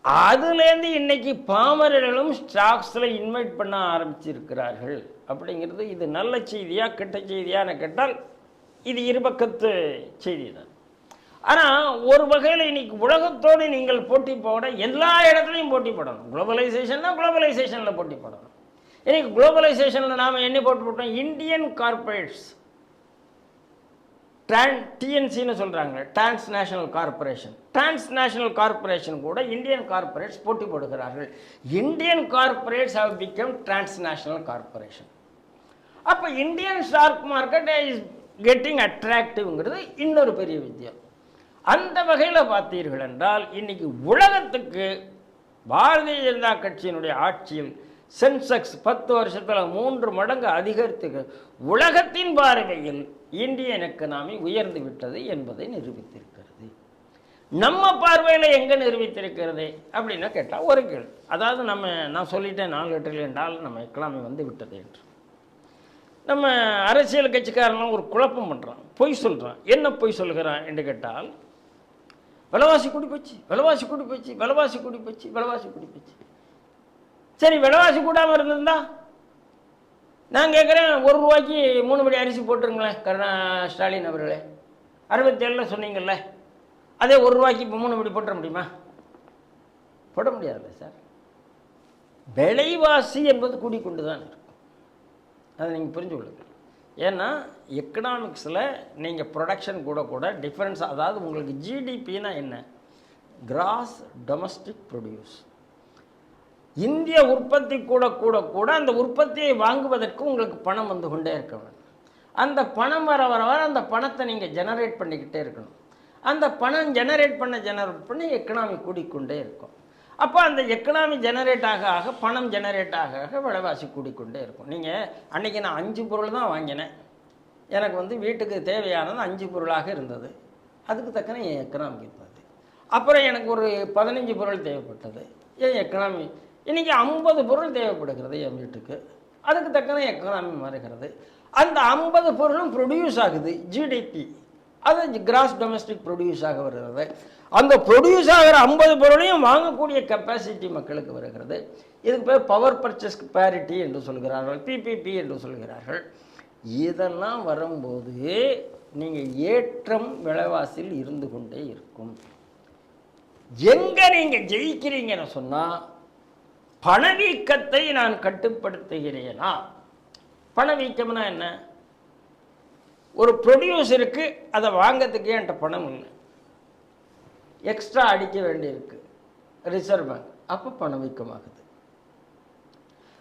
[SPEAKER 2] அதுலேருந்து இன்னைக்கு பாமரர்களும் ஸ்டாக்ஸில் இன்வைட் பண்ண ஆரம்பிச்சிருக்கிறார்கள். அப்படிங்கிறது இது நல்ல செய்தியா கெட்ட செய்தியான்னு கேட்டால் இது இருபக்கத்து செய்தி தான். ஆனால் ஒரு வகையில் இன்னைக்கு உலகத்தோடு நீங்கள் போட்டி போட எல்லா இடத்துலையும் போட்டி போடணும். குளோபலைசேஷன்னா குளோபலைசேஷனில் போட்டி போடணும். இன்னைக்கு குளோபலைசேஷனில் நாம் என்ன போட்டு போட்டோம்? இந்தியன் கார்பரேட்ஸ், டிஎன்சின்னு சொல்கிறாங்க, டிரான்ஸ்நேஷனல் கார்பரேஷன். டிரான்ஸ்நேஷனல் கார்பரேஷன் கூட இந்தியன் கார்பரேட்ஸ் போட்டி போடுகிறார்கள். Indian corporates have become transnational corporation. அப்போ Indian stock market is getting அட்ராக்டிவ்ங்கிறது இன்னொரு பெரிய வித்தியம். அந்த வகையில் பார்த்தீர்கள் என்றால் இன்னைக்கு உலகத்துக்கு பாரதிய ஜனதா கட்சியினுடைய ஆட்சியில் சென்செக்ஸ் 10 வருஷத்தில் 3 மடங்கு அதிகரித்து உலகத்தின் பார்வையில் இந்தியன் எக்கனாமி உயர்ந்து விட்டது என்பதை நிரூபித்திருக்கிறது. நம்ம பார்வையில் எங்கே நிரூபித்திருக்கிறது அப்படின்னு கேட்டால் ஒரு கேள்வி. அதாவது நான் சொல்லிட்டேன் $4 ட்ரில்லியன் நம்ம எக்கனாமி விட்டது என்று. நம்ம அரசியல் கட்சிக்காரனும் ஒரு குழப்பம் பண்ணுறான், பொய் சொல்கிறான். என்ன பொய் சொல்கிறான் என்று கேட்டால் விலைவாசி கூடி போச்சு, விலைவாசி கூடி போச்சு, விலைவாசி கூடி போச்சு, விலைவாசி கூடி போச்சு. சரி, விலைவாசி கூடாமல் இருந்திருந்தா நான் கேட்குறேன், ₹1 3 படி அரிசி போட்டுருங்களேன். ஸ்டாலின் அவர்களே 67 சொன்னீங்கல்ல, அதே ₹1 இப்போ 3 படி போட்டுற முடியுமா? போட முடியாதுல்ல சார். விலைவாசி என்பது கூடிக்கொண்டு தான் இருக்கும். அதை நீங்கள் புரிஞ்சு கொள்ளுங்க. ஏன்னா எக்கனாமிக்ஸில் நீங்கள் ப்ரொடக்ஷன் கூட டிஃப்ரென்ஸ், அதாவது உங்களுக்கு ஜிடிபின்னா என்ன? Gross domestic produce. இந்திய உற்பத்தி கூட அந்த உற்பத்தியை வாங்குவதற்கு உங்களுக்கு பணம் வந்து கொண்டே இருக்க வேண்டும். அந்த பணம் வர அந்த பணத்தை நீங்கள் ஜெனரேட் பண்ணிக்கிட்டே இருக்கணும். அந்த பணம் ஜெனரேட் பண்ணி எக்கனாமி கூடிக்கொண்டே இருக்கும். அப்போ அந்த எக்கனாமி ஜெனரேட் ஆக பணம் ஜெனரேட் ஆக விலைவாசி கூடிக்கொண்டே இருக்கும். நீங்கள் அன்றைக்கி நான் 5 பொருள் தான் வாங்கினேன், எனக்கு வீட்டுக்கு தேவையானது 5 பொருளாக இருந்தது. அதுக்கு தக்கன என் எக்கனாமி இருந்தது. அப்புறம் எனக்கு ஒரு 15 பொருள் தேவைப்பட்டது, என் எக்கனாமி. இன்றைக்கி 50 பொருள் தேவைப்படுகிறது என் வீட்டுக்கு, அதுக்கு தக்கன எக்கனாமி மாறுகிறது. அந்த 50 பொருளும் ப்ரொடியூஸ் ஆகுது, ஜிடிபி, அது கிராஸ் டொமஸ்டிக் ப்ரொடியூஸ் ஆக வருகிறது. அந்த ப்ரொடியூஸ் ஆகிற 50 பொருளையும் வாங்கக்கூடிய கெப்பாசிட்டி மக்களுக்கு வருகிறது. இதுக்கு பேர் பவர் பர்ச்சேஸ் பேரிட்டி என்று சொல்கிறார்கள், பிபிபி என்று சொல்கிறார்கள். இதெல்லாம் வரும்போது நீங்கள் ஏற்றம் விலைவாசியில் இருந்து கொண்டே இருக்கும். எங்கே நீங்கள் ஜெயிக்கிறீங்கன்னு சொன்னால், பணவீக்கத்தை நான் கட்டுப்படுத்துகிறேனா? பணவீக்கம்னா என்ன? ஒரு ப்ரொடியூசருக்கு அதை வாங்கிறதுக்கு என்கிட்ட பணம் இல்லை, எக்ஸ்ட்ரா அடிக்க வேண்டியிருக்கு ரிசர்வ் பேங்க், அப்போ பணவீக்கமாகுது.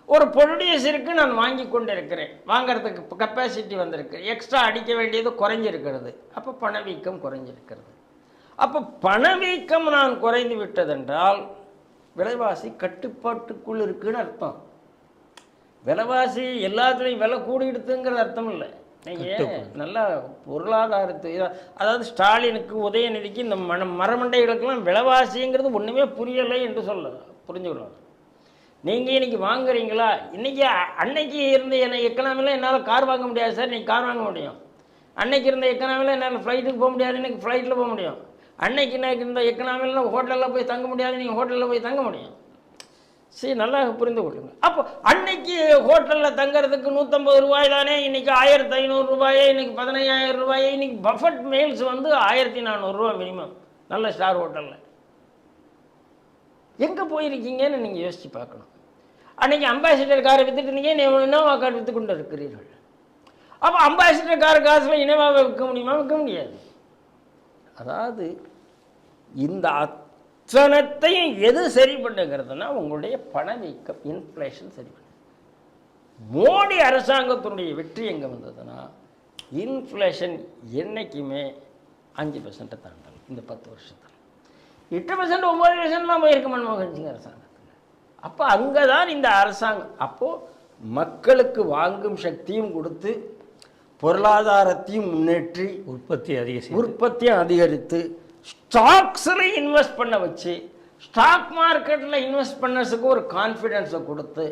[SPEAKER 2] ஒரு ப்ரொடியூசருக்கு நான் வாங்கி கொண்டு இருக்கிறேன், வாங்கிறதுக்கு கெப்பாசிட்டி வந்திருக்கு, எக்ஸ்ட்ரா அடிக்க வேண்டியது குறைஞ்சிருக்கிறது, அப்போ பணவீக்கம் குறைஞ்சிருக்கிறது. அப்போ பணவீக்கம் நான் குறைந்து விட்டதென்றால் விலைவாசி கட்டுப்பாட்டுக்குள் இருக்குன்னு அர்த்தம். விலைவாசி எல்லாத்துலேயும் விலை கூடிடுதுங்கிற அர்த்தம் இல்லை. நீங்கள் நல்லா பொருளாதாரத்து, அதாவது ஸ்டாலினுக்கு உதயநிதிக்கு இந்த மரமண்டைகளுக்கெல்லாம் விலைவாசிங்கிறது ஒன்றுமே புரியலை என்று புரிஞ்சுக்கலாம். நீங்கள் இன்றைக்கி வாங்குறீங்களா? இன்றைக்கி அன்னைக்கு இருந்த எக்கனாமியில் என்னால் கார் வாங்க முடியாது சார், இன்றைக்கி கார் வாங்க முடியும். அன்னைக்கு இருந்த எக்கனாமியில் என்னால் ஃப்ளைட்டுக்கு போக முடியாது, இன்னைக்கு ஃப்ளைட்டில் போக முடியும். அன்னைக்கு இருந்த எக்கனாமியில் ஹோட்டலில் போய் தங்க முடியாது, நீங்கள் ஹோட்டலில் போய் தங்க முடியும். சரி, நல்லா புரிந்து கொள்ளுங்கள். அப்போ அன்னைக்கு ஹோட்டலில் தங்குறதுக்கு 150 ரூபாய் தானே, இன்னைக்கு 1500 ரூபாயே, இன்னைக்கு 15000 ரூபாயே. இன்னைக்கு பஃபட் மீல்ஸ் வந்து 1400 ரூபா மினிமம் நல்ல ஸ்டார் ஹோட்டலில். எங்கே போயிருக்கீங்கன்னு நீங்கள் யோசித்து பார்க்கணும். அன்றைக்கி அம்பாசிடர் காரை விற்றுட்டு இருந்தீங்க, இனோவா கார் விற்று கொண்டு இருக்கிறீர்கள். அப்போ அம்பாசிடர் கார் காசில் இனோவாவை விற்க முடியுமா? விற்க முடியாது. அதாவது இந்த அத்தனத்தையும் எது சரி பண்ணுங்கிறதுனா உங்களுடைய பணவீக்கம், இன்ஃப்ளேஷன் சரி பண்ணு. மோடி அரசாங்கத்தினுடைய வெற்றி எங்கே வந்ததுன்னா, இன்ஃப்ளேஷன் என்றைக்குமே 5% தாண்டல். இந்த 10 வருஷத்தில் 8%, 9%லாம் போயிருக்க மன்மோகன் சிங் அரசாங்கத்தில். அப்போ அங்கே தான் இந்த அரசாங்கம் அப்போது மக்களுக்கு வாங்கும் சக்தியும் கொடுத்து, பொருளாதாரத்தையும் முன்னேற்றி, உற்பத்தியும் அதிகரித்து, ஸ்டாக்ஸில் இன்வெஸ்ட் பண்ண வச்சு, ஸ்டாக் மார்க்கெட்டில் இன்வெஸ்ட் பண்ணதுக்கு ஒரு கான்ஃபிடென்ஸை கொடுத்து,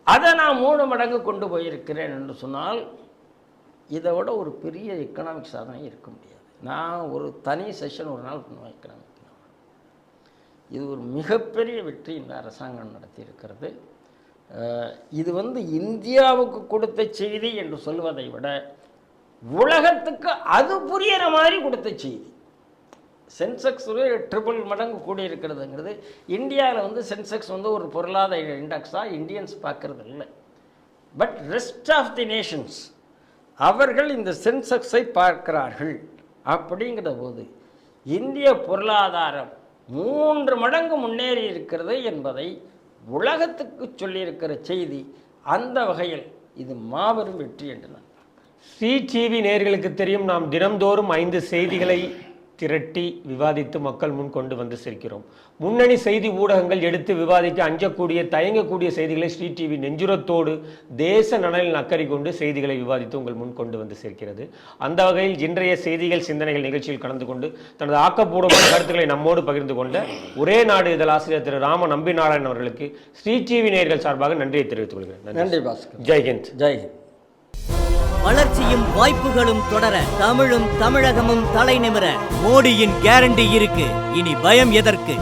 [SPEAKER 2] அதை நான் 3 மடங்கு கொண்டு போயிருக்கிறேன் என்று சொன்னால், இதை விட ஒரு பெரிய எக்கனாமிக் சாதனை இருக்க முடியாது. நான் ஒரு தனி செஷன் ஒரு நாள் பண்ணுவேன் எக்கனாமிக். இது ஒரு மிகப்பெரிய வெற்றி இந்த அரசாங்கம் நடத்தியிருக்கிறது. இது வந்து இந்தியாவுக்கு கொடுத்த செய்தி என்று சொல்வதை விட உலகத்துக்கு அது புரியிற மாதிரி கொடுத்த செய்தி. சென்செக்ஸ் 3 மடங்கு கூடியிருக்கிறதுங்கிறது, இந்தியாவில் வந்து சென்செக்ஸ் வந்து ஒரு பொருளாதார இண்டெக்ஸாக இந்தியன்ஸ் பார்க்கறது இல்லை. But rest of the nations அவர்கள் இந்த சென்செக்ஸை பார்க்கிறார்கள். அப்படிங்கிற போது இந்திய பொருளாதாரம் 3 மடங்கு முன்னேறி இருக்கிறது என்பதை உலகத்துக்கு சொல்லியிருக்கிற செய்தி. அந்த வகையில் இது மாபெரும் வெற்றி என்று நான்
[SPEAKER 1] CTV நேயர்களுக்கு தெரியும், நாம் தினம்தோறும் 5 செய்திகளை திரட்டி விவாதித்து மக்கள் முன் கொண்டு வந்து சேர்க்கிறோம். முன்னணி செய்தி ஊடகங்கள் எடுத்து விவாதிக்க அஞ்சக்கூடிய, தயங்கக்கூடிய செய்திகளை CTV நெஞ்சுரத்தோடு தேச நலனில் அக்கறை கொண்டு செய்திகளை விவாதித்து உங்கள் முன் கொண்டு வந்து சேர்க்கிறது. அந்த வகையில் இன்றைய செய்திகள் சிந்தனைகள் நிகழ்ச்சியில் கலந்து கொண்டு தனது ஆக்கப்பூர்வமான கருத்துக்களை நம்மோடு பகிர்ந்து கொண்ட ஒரே நாடு இதழ் ஆசிரியர் திரு ராம நம்பிநாராயணன் அவர்களுக்கு CTV நேயர்கள் சார்பாக நன்றியை தெரிவித்துக் கொள்கிறேன்.
[SPEAKER 2] நன்றி பாஸ்கர்.
[SPEAKER 1] ஜெய்ஹிந்த்.
[SPEAKER 2] ஜெய்ஹிந்த்.
[SPEAKER 3] வளர்ச்சியும் வாய்ப்புகளும் தொடர, தமிழும் தமிழகமும் தலை நிமிர மோடியின் கேரண்டி இருக்கு. இனி பயம் எதற்கு?